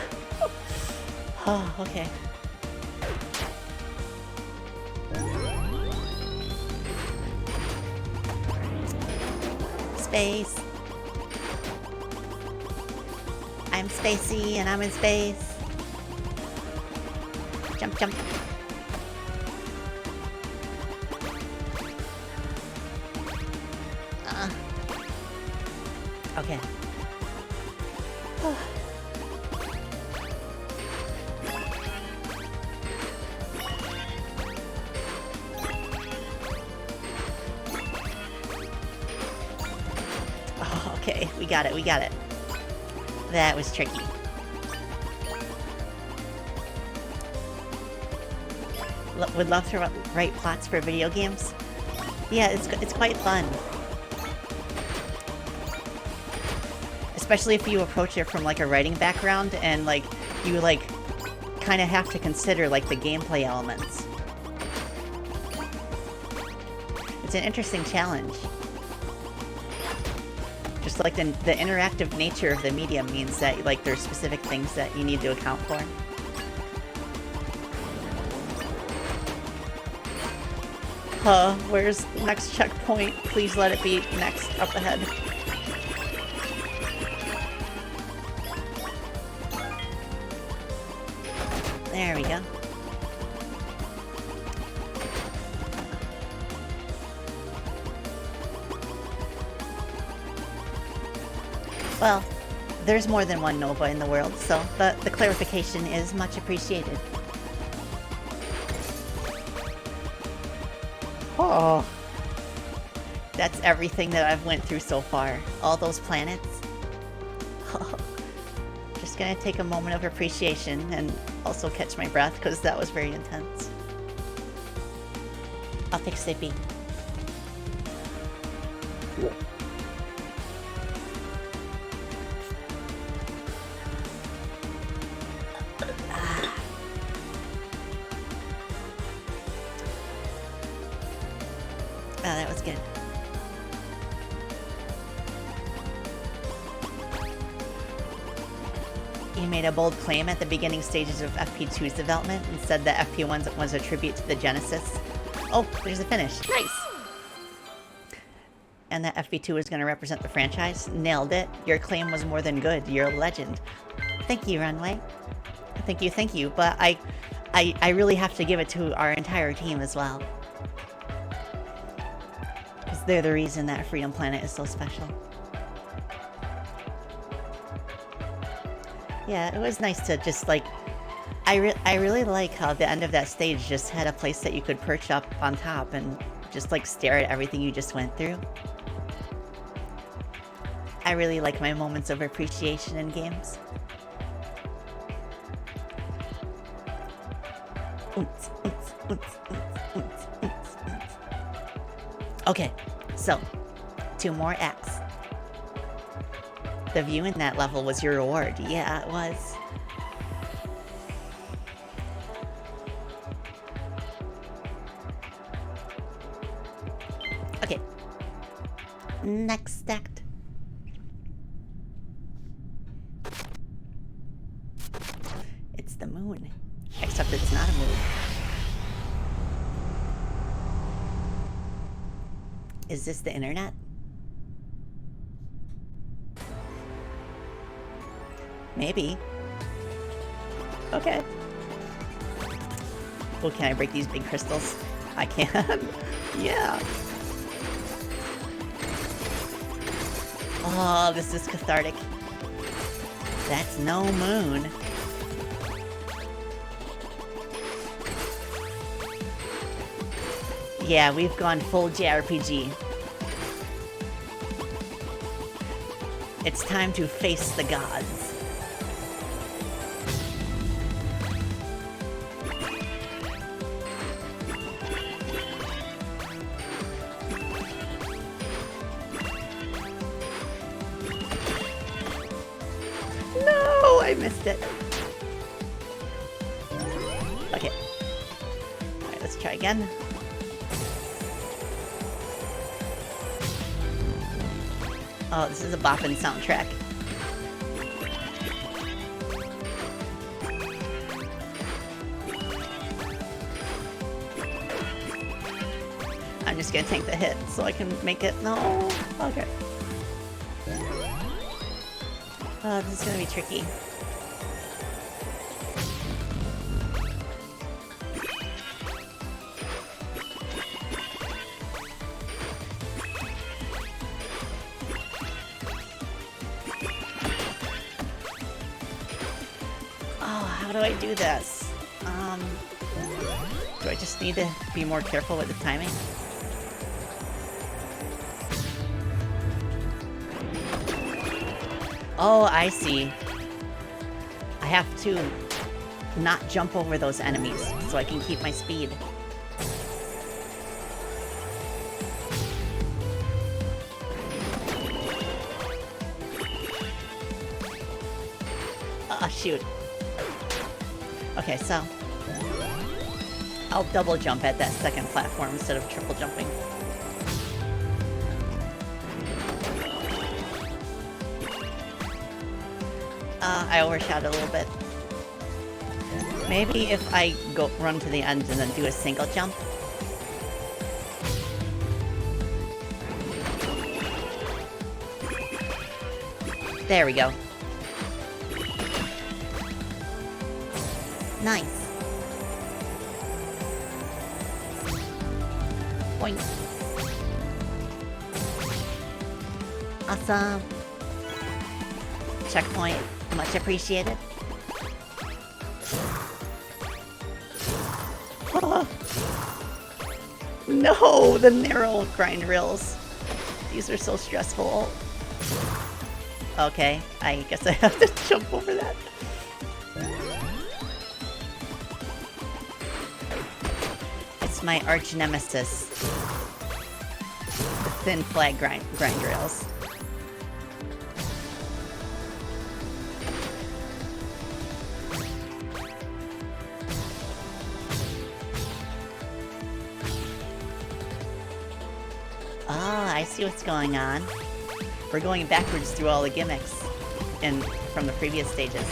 Oh, okay. Space. I'm spacey and I'm in space. Jump, jump. Okay. Oh, okay. Okay, we got it, we got it. That was tricky. Would love to write plots for video games. Yeah, it's quite fun. Especially if you approach it from like a writing background and like you like kind of have to consider like the gameplay elements. It's an interesting challenge. Just like the interactive nature of the medium means that like there's specific things that you need to account for. Where's the next checkpoint? Please let it be next up ahead. There we go. Well, there's more than one Nova in the world, so the clarification is much appreciated. Oh, that's everything that I've went through so far. All those planets. Just gonna take a moment of appreciation and also catch my breath because that was very intense. I'll take Sippy. Oh, that was good. You made a bold claim at the beginning stages of FP2's development and said that FP1 was a tribute to the Genesis. Oh, there's the finish. Nice! And that FP2 was going to represent the franchise. Nailed it. Your claim was more than good. You're a legend. Thank you, Runway. Thank you. But I really have to give it to our entire team as well. Because they're the reason that Freedom Planet is so special. Yeah, it was nice to just like... I really like how the end of that stage just had a place that you could perch up on top and just like stare at everything you just went through. I really like my moments of appreciation in games. Okay, so 2 more acts. The view in that level was your reward. Yeah, it was. Okay. Next act. It's the moon. Except it's not a moon. Is this the internet? Maybe. Okay. Oh, can I break these big crystals? I can. Yeah. Oh, this is cathartic. That's no moon. Yeah, we've gone full JRPG. It's time to face the gods. No, I missed it. Okay. All right, let's try again. Oh, this is a boppin' soundtrack. I'm just gonna take the hit so I can make it. No. Okay. Oh, this is gonna be tricky. How do I do this? Do I just need to be more careful with the timing? Oh, I see. I have to not jump over those enemies so I can keep my speed. Shoot. Okay, so I'll double jump at that second platform instead of triple jumping. I overshot a little bit. Maybe if I go run to the end and then do a single jump. There we go. Nice. Boing. Awesome. Checkpoint. Much appreciated. No, the narrow grind rails. These are so stressful. Okay, I guess I have to jump over that. It's my arch nemesis. The thin flag grind rails. I see what's going on. We're going backwards through all the gimmicks from the previous stages.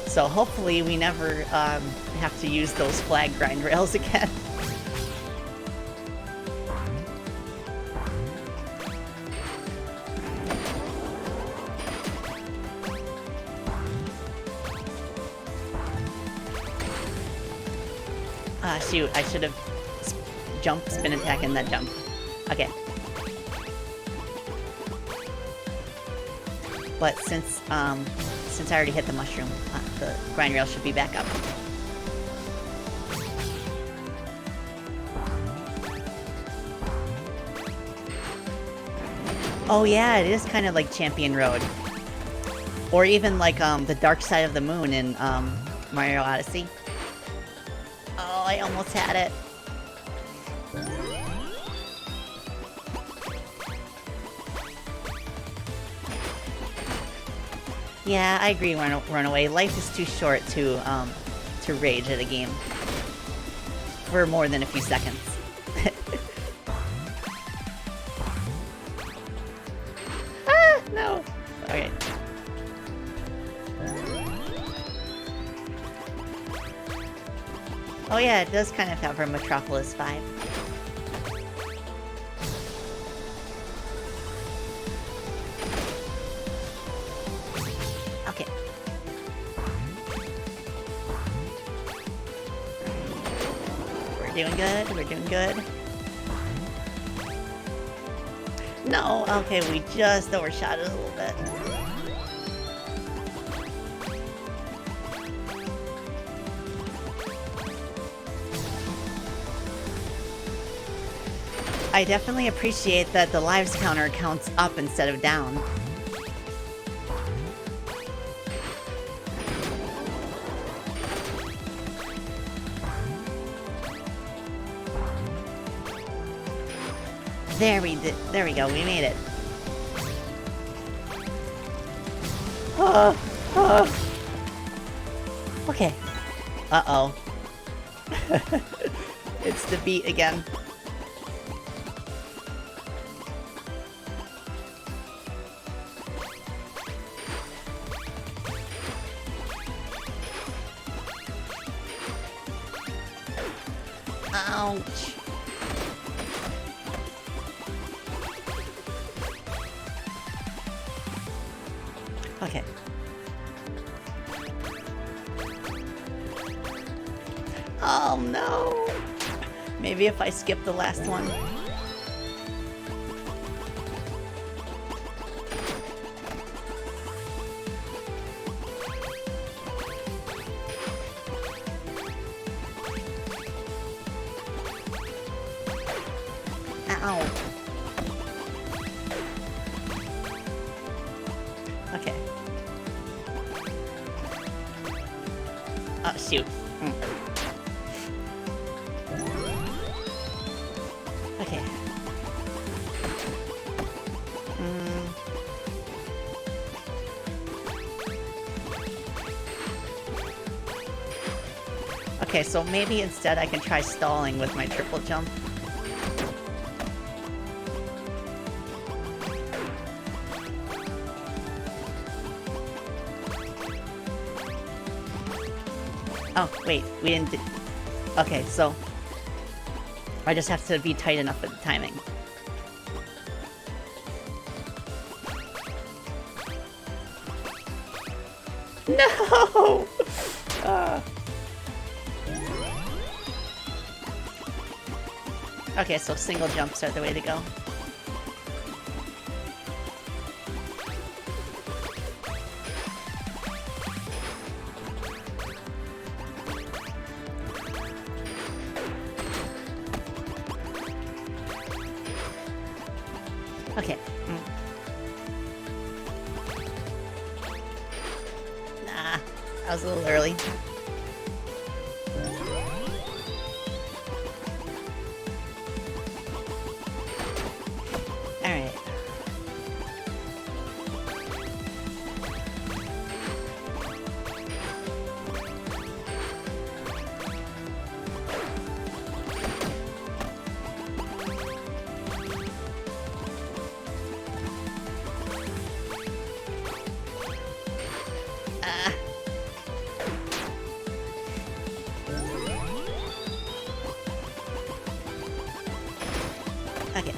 So hopefully we never have to use those flag grind rails again. Shoot, I should have jump, spin attack, and then jump. Okay. But since I already hit the mushroom, the grind rail should be back up. Oh yeah, it is kind of like Champion Road. Or even like the Dark Side of the Moon in Mario Odyssey. Oh, I almost had it. Yeah, I agree, Runaway. Life is too short to rage at a game for more than a few seconds. Ah, no. Okay. Oh yeah, it does kind of have a Metropolis vibe. Okay. We're doing good, we're doing good. No, okay, we just overshot it a little bit. I definitely appreciate that the lives counter counts up instead of down. There we go, we made it. Okay. Uh-oh. It's the beat again. Ouch. Okay. Oh no. Maybe if I skip the last one. Ow. shoot. Okay. Okay, so maybe instead I can try stalling with my triple jump. Oh, wait, we didn't do... Okay, so... I just have to be tight enough with the timing. No! Okay, so single jumps are the way to go. Okay. Nah, I was a little early. Alright. Okay.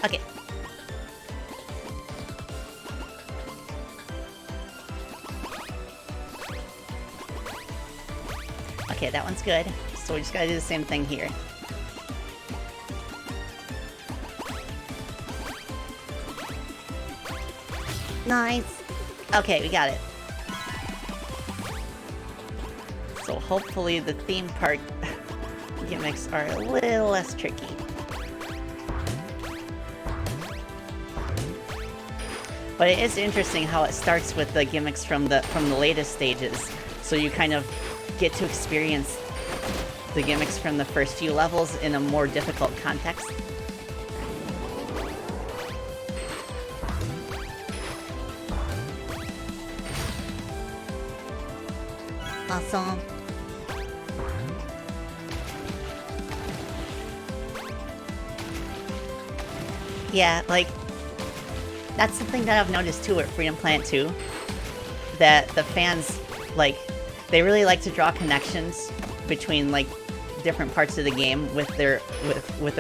Okay. Okay, that one's good. So we just gotta do the same thing here. Nice. Okay, we got it. So hopefully the theme park gimmicks are a little less tricky. But it is interesting how it starts with the gimmicks from the latest stages. So you kind of get to experience the gimmicks from the first few levels in a more difficult context. Awesome. Yeah, like, that's something that I've noticed too at Freedom Planet 2. That the fans, like, they really like to draw connections between, like, different parts of the game with their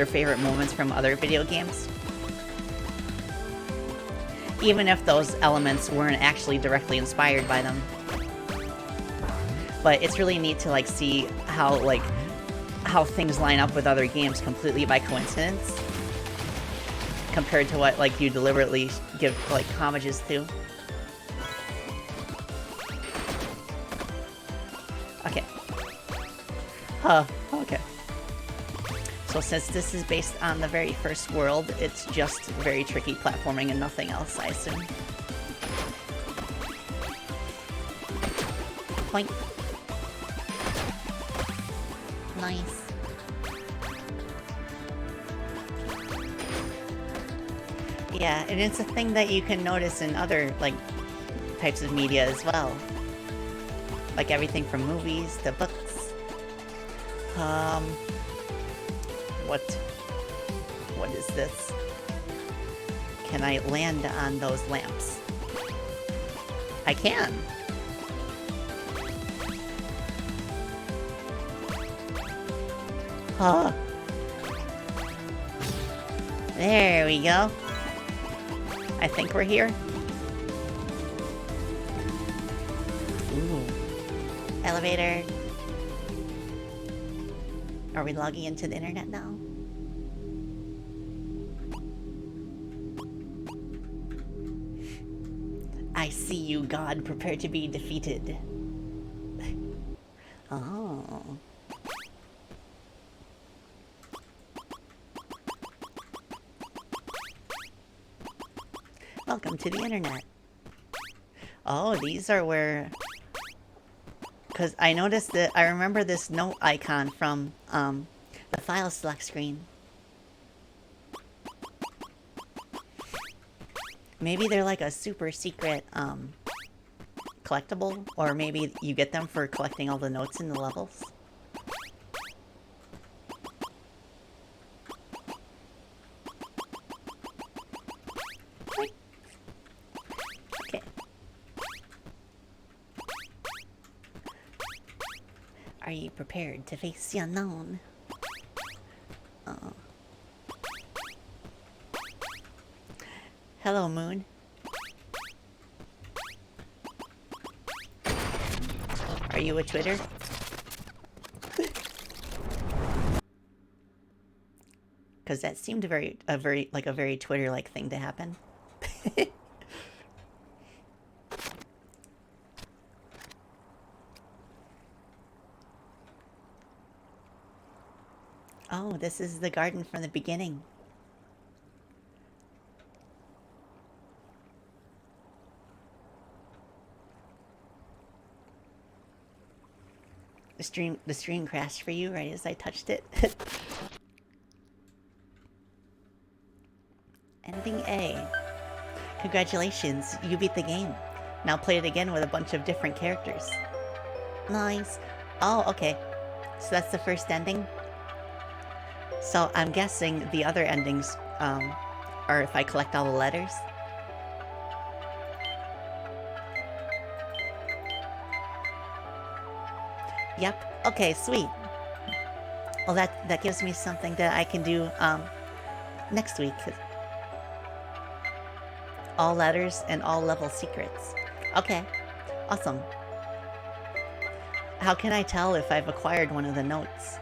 favorite moments from other video games. Even if those elements weren't actually directly inspired by them. But it's really neat to, like, see how things line up with other games completely by coincidence compared to what, like, you deliberately give, like, homages to. Okay. Okay. So since this is based on the very first world, it's just very tricky platforming and nothing else, I assume. Point. Nice. Yeah, and it's a thing that you can notice in other, like, types of media as well. Like everything from movies to books. What is this? Can I land on those lamps? I can. Huh. There we go. I think we're here. Ooh. Elevator. Are we logging into the internet now? I I see you, God. Prepare to be defeated. Oh. Welcome to the internet. Oh, these are where... Because I noticed that... I remember this note icon from the file select screen. Maybe they're like a super secret collectible, or maybe you get them for collecting all the notes in the levels. Okay. Are you prepared to face the unknown? Oh. Hello, Moon. Are you a Twitter? Because that seemed a very Twitter-like thing to happen. Oh, this is the garden from the beginning. The stream crashed for you right as I touched it. Ending A. Congratulations, you beat the game. Now play it again with a bunch of different characters. Nice. Oh, okay. So that's the first ending? So I'm guessing the other endings are if I collect all the letters. Yep. Okay, sweet. Well, that gives me something that I can do next week. All letters and all level secrets. Okay. Awesome. How can I tell if I've acquired one of the notes?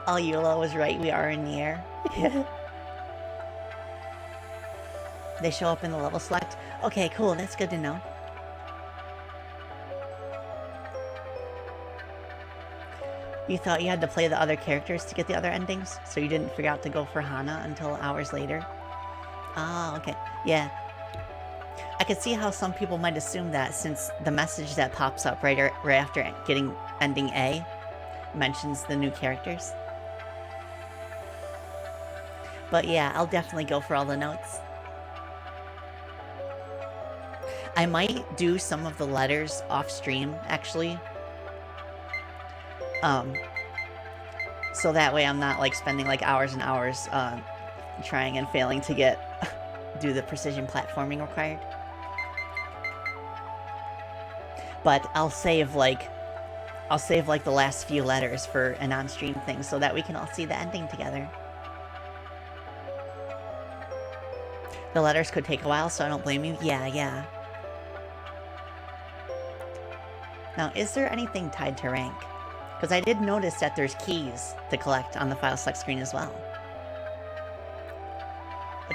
Yula was right, we are in the air. They show up in the level select? Okay, cool, that's good to know. You thought you had to play the other characters to get the other endings? So you didn't figure out to go for Hana until hours later? Oh, okay. Yeah. I could see how some people might assume that, since the message that pops up right after getting ending A mentions the new characters. But yeah, I'll definitely go for all the notes. I might do some of the letters off stream, actually. So that way I'm not like spending like hours and hours trying and failing to do the precision platforming required. But I'll save like the last few letters for an on-stream thing so that we can all see the ending together. The letters could take a while, so I don't blame you. Yeah. Now, is there anything tied to rank? Because I did notice that there's keys to collect on the file select screen as well.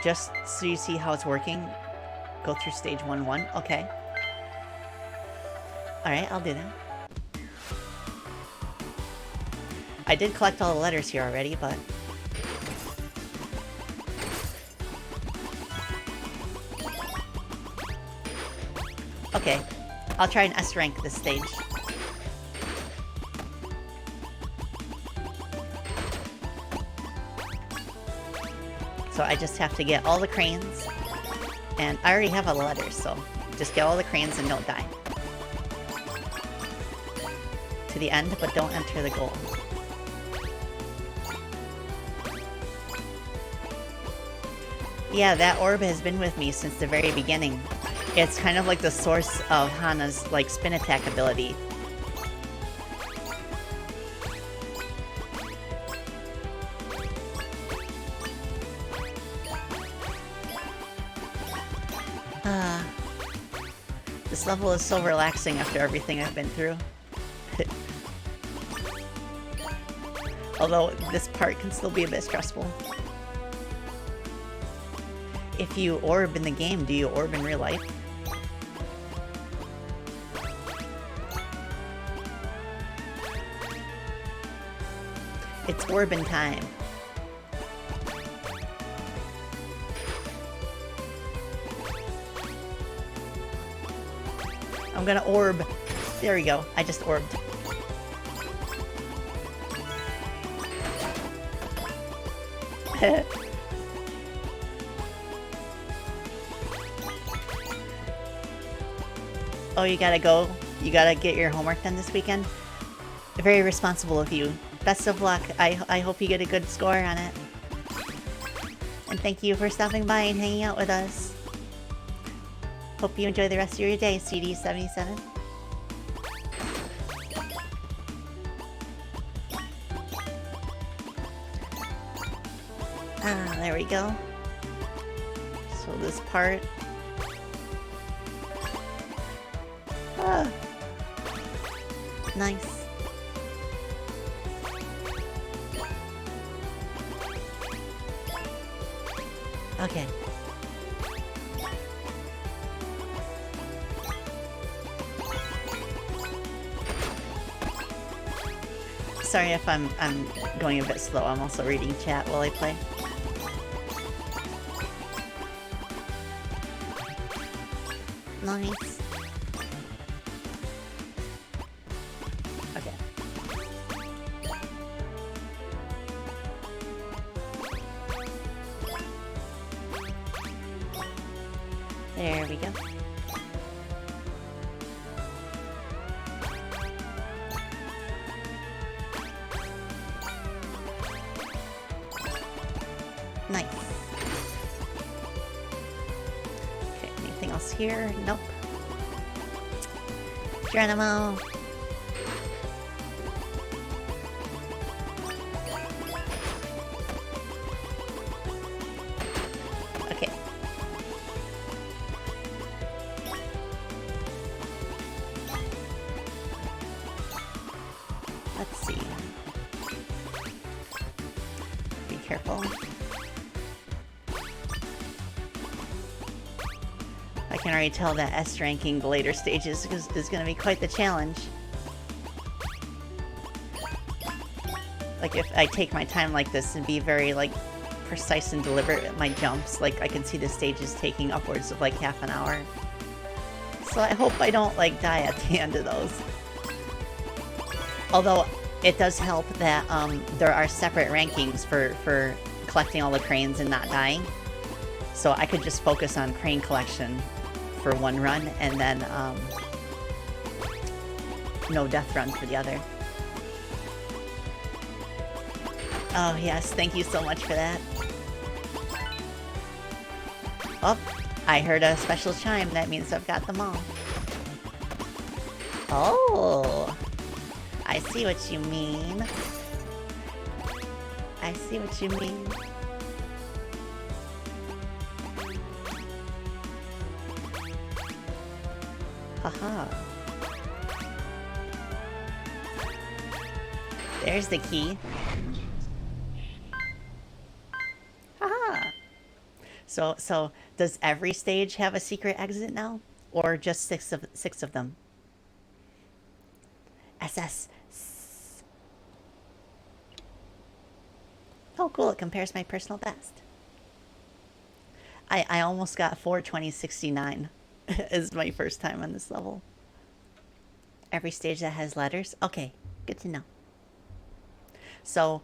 Just so you see how it's working, go through stage 1-1. Okay. Alright, I'll do that. I did collect all the letters here already, but... Okay, I'll try and S-rank this stage. So I just have to get all the cranes, and I already have all the letters, so just get all the cranes and don't die. To the end, but don't enter the goal. Yeah, that orb has been with me since the very beginning. It's kind of like the source of Hana's, like, spin attack ability. This level is so relaxing after everything I've been through. Although this part can still be a bit stressful. If you orb in the game, do you orb in real life? It's orbin time. I'm gonna orb. There we go. I just orbed. Oh, you gotta go? You gotta get your homework done this weekend? Very responsible of you. Best of luck. I hope you get a good score on it. And thank you for stopping by and hanging out with us. Hope you enjoy the rest of your day, CD77. Ah, there we go. So this part... Ah. Nice. Okay. Sorry if I'm going a bit slow. I'm also reading chat while I play. Nice. Okay. There we go. Nice. Okay, anything else here? Nope. Geronimo. Okay. Let's see. Be careful. I can already tell that S ranking the later stages is going to be quite the challenge. Like if I take my time like this and be very like precise and deliberate at my jumps, like I can see the stages taking upwards of like half an hour. So I hope I don't like die at the end of those. Although it does help that there are separate rankings for collecting all the cranes and not dying. So I could just focus on crane collection for one run, and then no death run for the other. Oh yes, thank you so much for that. Oh, I heard a special chime. That means I've got them all. Oh, I see what you mean. I see what you mean. Haha. There's the key. Haha. So does every stage have a secret exit now, or just six of them? SS. Oh, cool! It compares my personal best. I almost got 42069. Is my first time on this level. Every stage that has letters? Okay, good to know. So,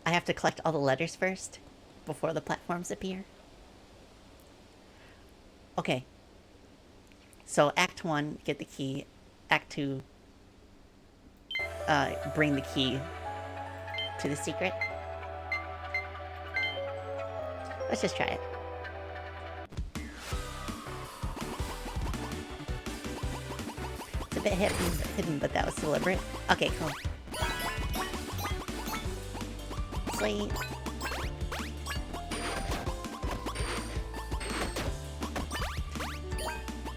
I have to collect all the letters first before the platforms appear? Okay. So, Act 1, get the key. Act 2, bring the key to the secret. Let's just try it. A bit hidden, but that was deliberate. Okay, cool. Sweet.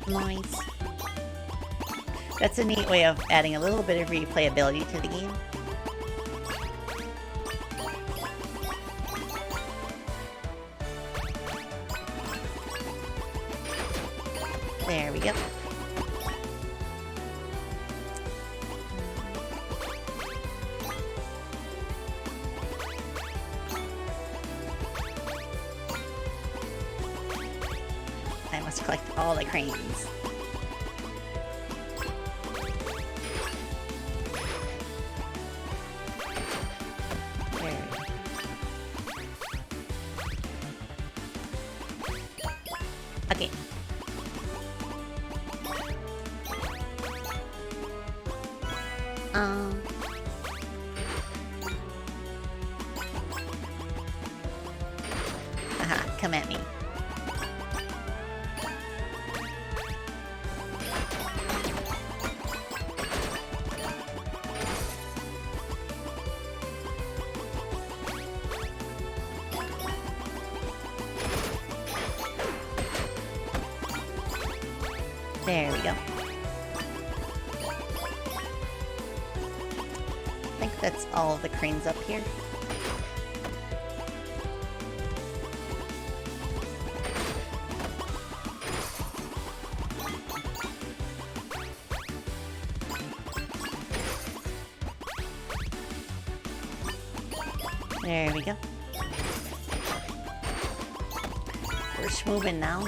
Nice. That's a neat way of adding a little bit of replayability to the game. There we go. I must collect all the cranes. There we go. Okay. Aha, come at me. There we go. I think that's all of the cranes up here. There we go. We're schmoving now.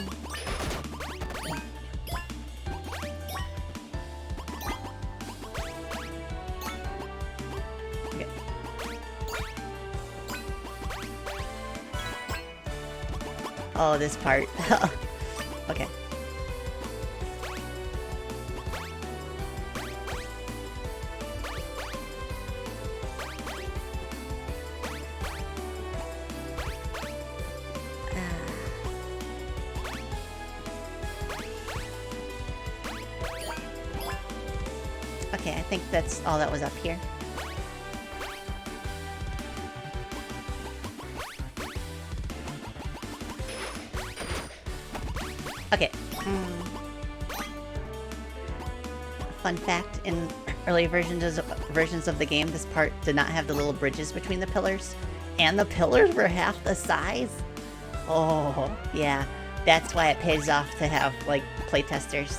Okay. Oh, this part. Okay. Okay, I think that's all that was up here. Okay. Fun fact, in early versions of the game, this part did not have the little bridges between the pillars. And the pillars were half the size. Oh, yeah. That's why it pays off to have, like, playtesters.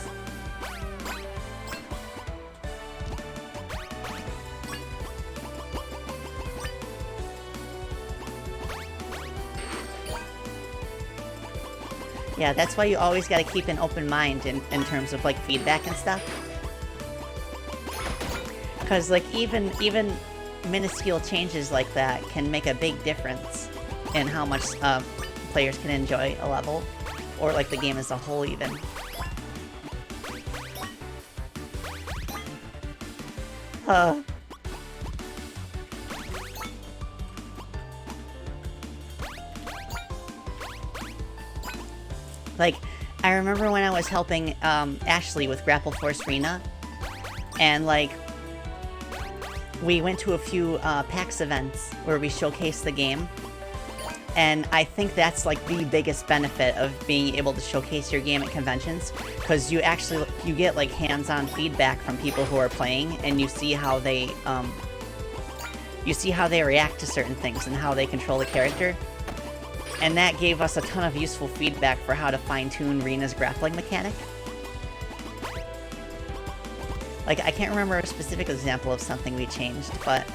Yeah, that's why you always got to keep an open mind in terms of, like, feedback and stuff. Because, like, even minuscule changes like that can make a big difference in how much players can enjoy a level. Or, like, the game as a whole, even. Like, I remember when I was helping Ashley with Grapple Force Arena, and, like, we went to a few PAX events where we showcased the game, and I think that's, like, the biggest benefit of being able to showcase your game at conventions, because you get, like, hands-on feedback from people who are playing, and you see how they react to certain things and how they control the character. And that gave us a ton of useful feedback for how to fine-tune Rena's grappling mechanic. Like, I can't remember a specific example of something we changed, but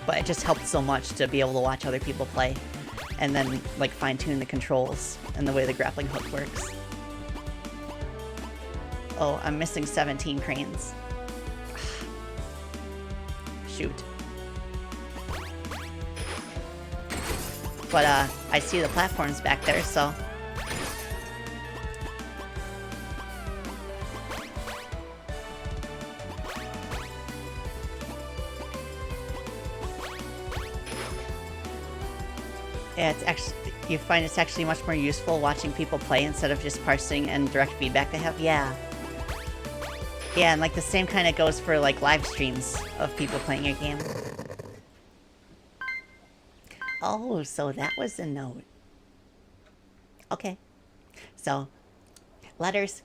it just helped so much to be able to watch other people play and then, like, fine-tune the controls and the way the grappling hook works. Oh, I'm missing 17 cranes. Shoot. But, I see the platforms back there, so... Yeah, it's actually... You find it's actually much more useful watching people play instead of just parsing and direct feedback they have? Yeah. Yeah, and, like, the same kind of goes for, like, live streams of people playing your game. Oh, so that was a note. Okay. So, letters,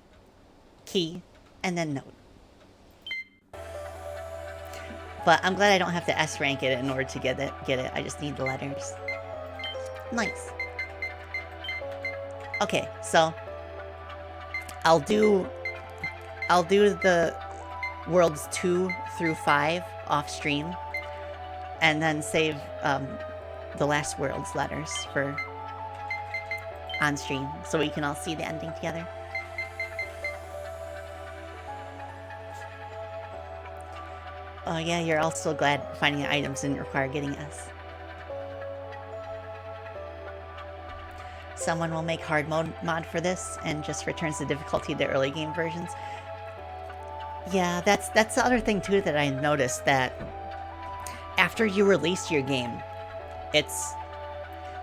key, and then note. But I'm glad I don't have to S rank it in order to get it. I just need the letters. Nice. Okay, so I'll do the worlds 2 through 5 off stream, and then save the last world's letters for on stream, so we can all see the ending together. Oh yeah, you're also glad finding the items didn't require getting S. Someone will make hard mode mod for this and just returns the difficulty to early game versions. Yeah, that's the other thing too that I noticed, that after you release your game,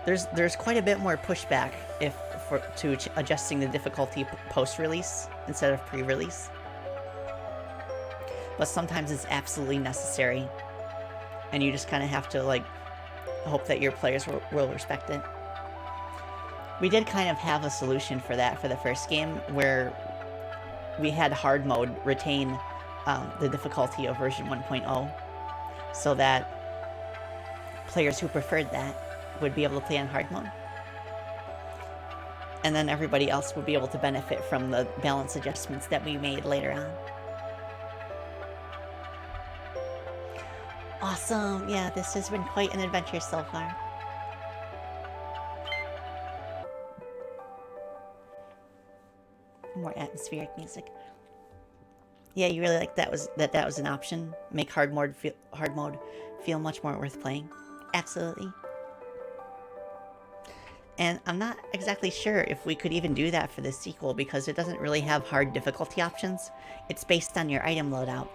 there's quite a bit more pushback to adjusting the difficulty post-release instead of pre-release. But sometimes it's absolutely necessary, and you just kind of have to like hope that your players will respect it. We did kind of have a solution for that for the first game, where we had hard mode retain the difficulty of version 1.0, so that players who preferred that would be able to play on hard mode. And then everybody else would be able to benefit from the balance adjustments that we made later on. Awesome! Yeah, this has been quite an adventure so far. More atmospheric music. Yeah, you really like that was an option. Make hard mode feel much more worth playing. Absolutely. And I'm not exactly sure if we could even do that for the sequel, because it doesn't really have hard difficulty options. It's based on your item loadout.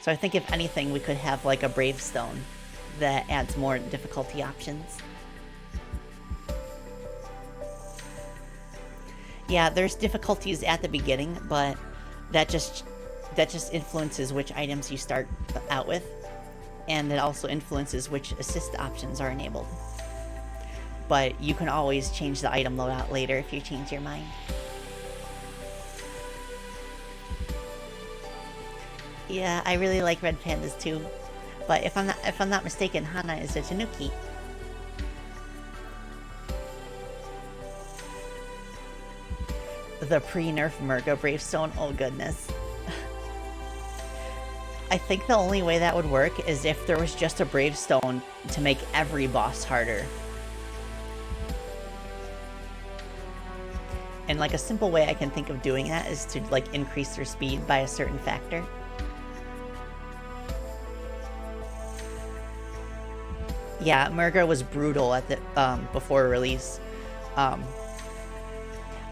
So I think if anything, we could have like a Bravestone that adds more difficulty options. Yeah, there's difficulties at the beginning, but that just influences which items you start out with, and it also influences which assist options are enabled. But you can always change the item loadout later if you change your mind. Yeah, I really like red pandas too. But if I'm not mistaken, Hana is a tanuki. The pre-nerf Murga Bravestone, oh goodness. I think the only way that would work is if there was just a Bravestone to make every boss harder. And like a simple way I can think of doing that is to like increase their speed by a certain factor. Yeah, Murga was brutal at the before release.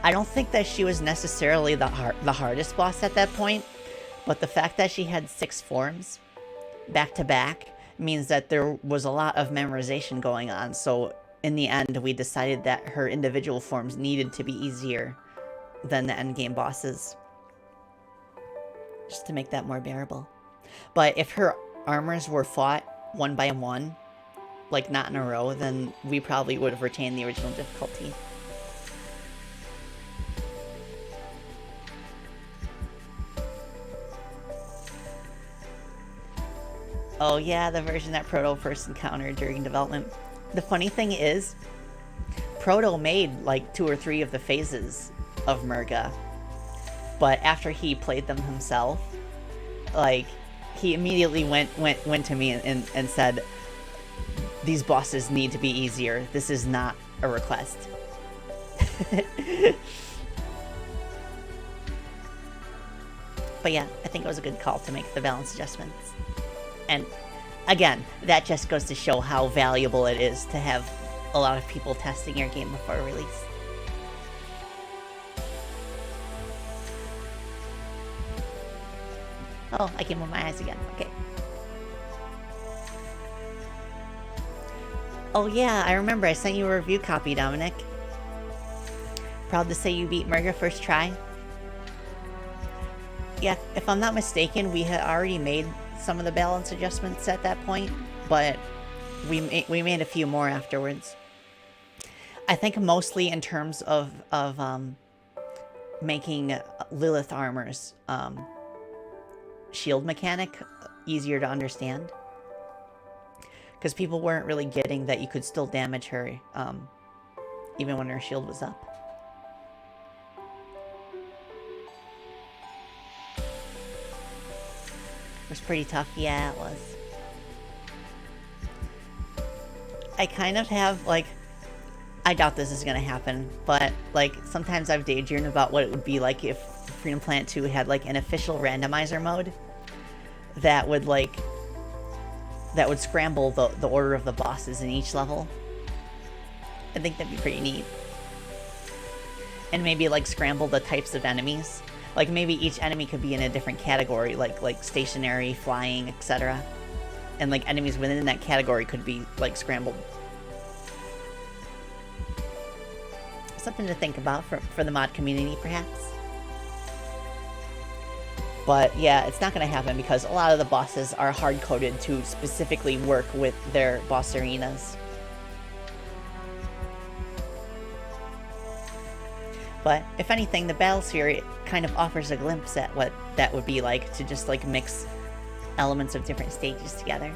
I don't think that she was necessarily the hardest boss at that point, but the fact that she had 6 forms back to back means that there was a lot of memorization going on. So in the end, we decided that her individual forms needed to be easier than the endgame bosses, just to make that more bearable. But if her armors were fought one by one, like not in a row, then we probably would have retained the original difficulty. Oh yeah, the version that Proto first encountered during development. The funny thing is, Proto made like 2 or 3 of the phases of Murga, but after he played them himself, like, he immediately went to me and said, "These bosses need to be easier. This is not a request." But yeah, I think it was a good call to make the balance adjustments. And again, that just goes to show how valuable it is to have a lot of people testing your game before release. Oh, I came with my eyes again. Okay. Oh yeah, I remember I sent you a review copy, Dominic. Proud to say you beat Murga first try. Yeah, if I'm not mistaken, we had already made some of the balance adjustments at that point, but we made a few more afterwards. I think mostly in terms of making Lilith armor's shield mechanic easier to understand, because people weren't really getting that you could still damage her even when her shield was up. was pretty tough. Yeah, it was. I kind of have, like, I doubt this is gonna happen, but, like, sometimes I've daydreamed about what it would be like if Freedom Planet 2 had, like, an official randomizer mode that would, like, that would scramble the order of the bosses in each level. I think that'd be pretty neat. And maybe, like, scramble the types of enemies. Like, maybe each enemy could be in a different category, like stationary, flying, etc. And, like, enemies within that category could be, like, scrambled. Something to think about for the mod community, perhaps. But, yeah, it's not going to happen because a lot of the bosses are hard-coded to specifically work with their boss arenas. But, if anything, the Battlesphere kind of offers a glimpse at what that would be like to just, like, mix elements of different stages together.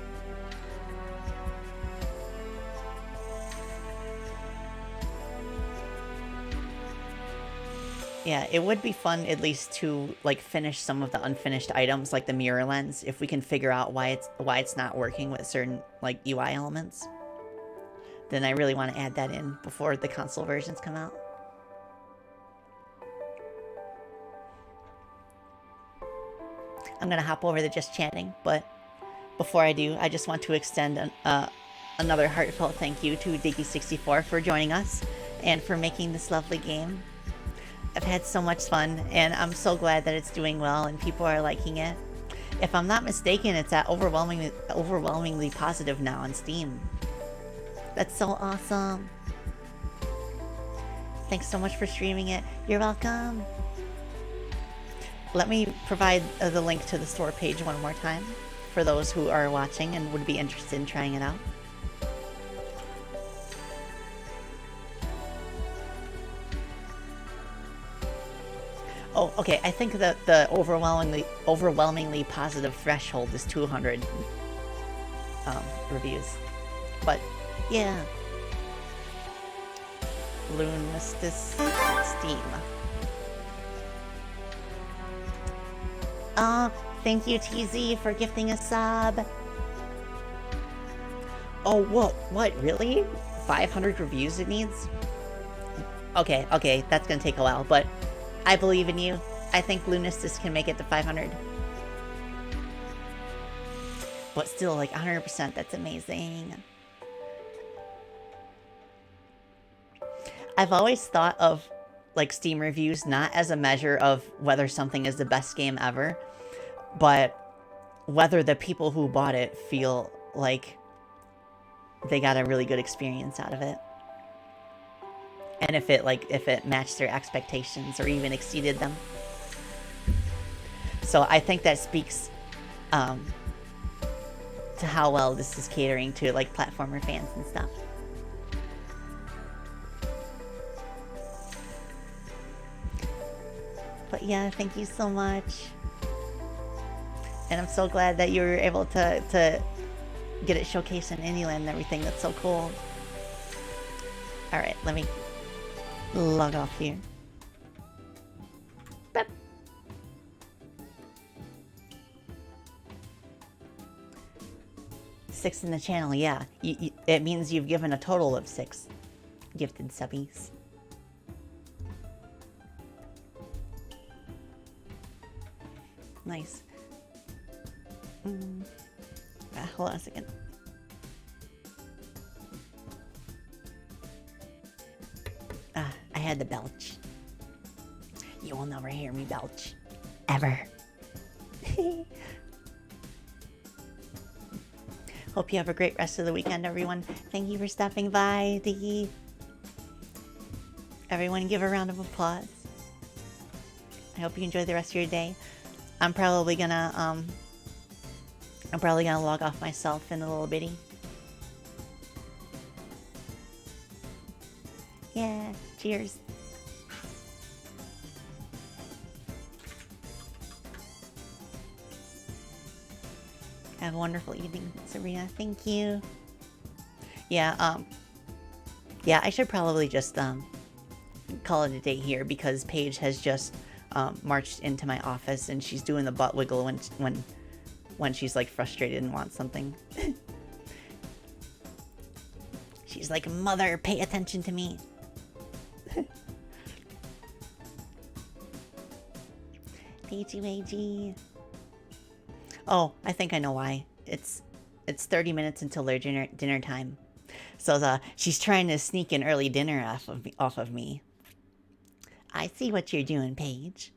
Yeah, it would be fun at least to, like, finish some of the unfinished items, like the mirror lens, if we can figure out why it's not working with certain, like, UI elements. Then I really want to add that in before the console versions come out. I'm going to hop over to just chatting, but before I do, I just want to extend another heartfelt thank you to Diggy64 for joining us and for making this lovely game. I've had so much fun, and I'm so glad that it's doing well and people are liking it. If I'm not mistaken, it's at overwhelmingly positive now on Steam. That's so awesome. Thanks so much for streaming it. You're welcome. Let me provide the link to the store page one more time for those who are watching and would be interested in trying it out. Oh, okay. I think that the overwhelmingly positive threshold is 200 reviews. But yeah, LUNISTICE Steam. Thank you, TZ, for gifting a sub. Oh, what, really? 500 reviews it needs? Okay, that's gonna take a while, but I believe in you. I think LUNISTICE can make it to 500. But still, like, 100%, that's amazing. I've always thought of, like, Steam reviews not as a measure of whether something is the best game ever, but whether the people who bought it feel like they got a really good experience out of it. And if it matched their expectations or even exceeded them. So I think that speaks to how well this is catering to, like, platformer fans and stuff. But yeah, thank you so much. And I'm so glad that you were able to get it showcased in Indieland and everything. That's so cool. Alright, let me log off here. Beep. Six in the channel, yeah. It means you've given a total of 6 gifted subbies. Nice. Hold on a second. I had to belch. You will never hear me belch. Ever. Hope you have a great rest of the weekend, everyone. Thank you for stopping by, Diggy. Everyone give a round of applause. I hope you enjoy the rest of your day. I'm probably gonna log off myself in a little bitty. Yeah, cheers. Have a wonderful evening, Sabrina. Thank you. Yeah, yeah, I should probably just call it a day here because Paige has just marched into my office and she's doing the butt wiggle when when she's like frustrated and wants something. She's like, mother, pay attention to me. Pagy. Oh, I think I know why. It's 30 minutes until their dinner time. So she's trying to sneak an early dinner off of me. I see what you're doing, Paige.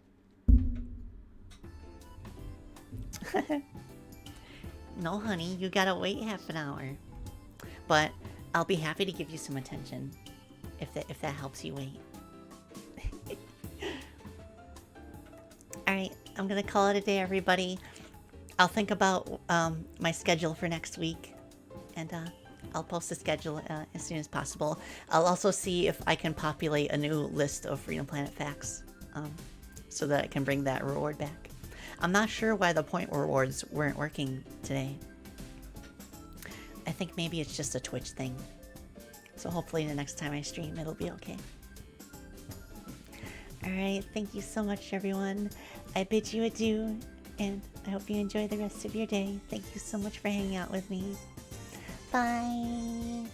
No, honey, you gotta wait half an hour. But I'll be happy to give you some attention if that helps you wait. Alright, I'm gonna call it a day, everybody. I'll think about my schedule for next week, and I'll post the schedule as soon as possible. I'll also see if I can populate a new list of Freedom Planet facts so that I can bring that reward back. I'm not sure why the point rewards weren't working today. I think maybe it's just a Twitch thing. So hopefully the next time I stream, it'll be okay. Alright, thank you so much, everyone. I bid you adieu, and I hope you enjoy the rest of your day. Thank you so much for hanging out with me. Bye!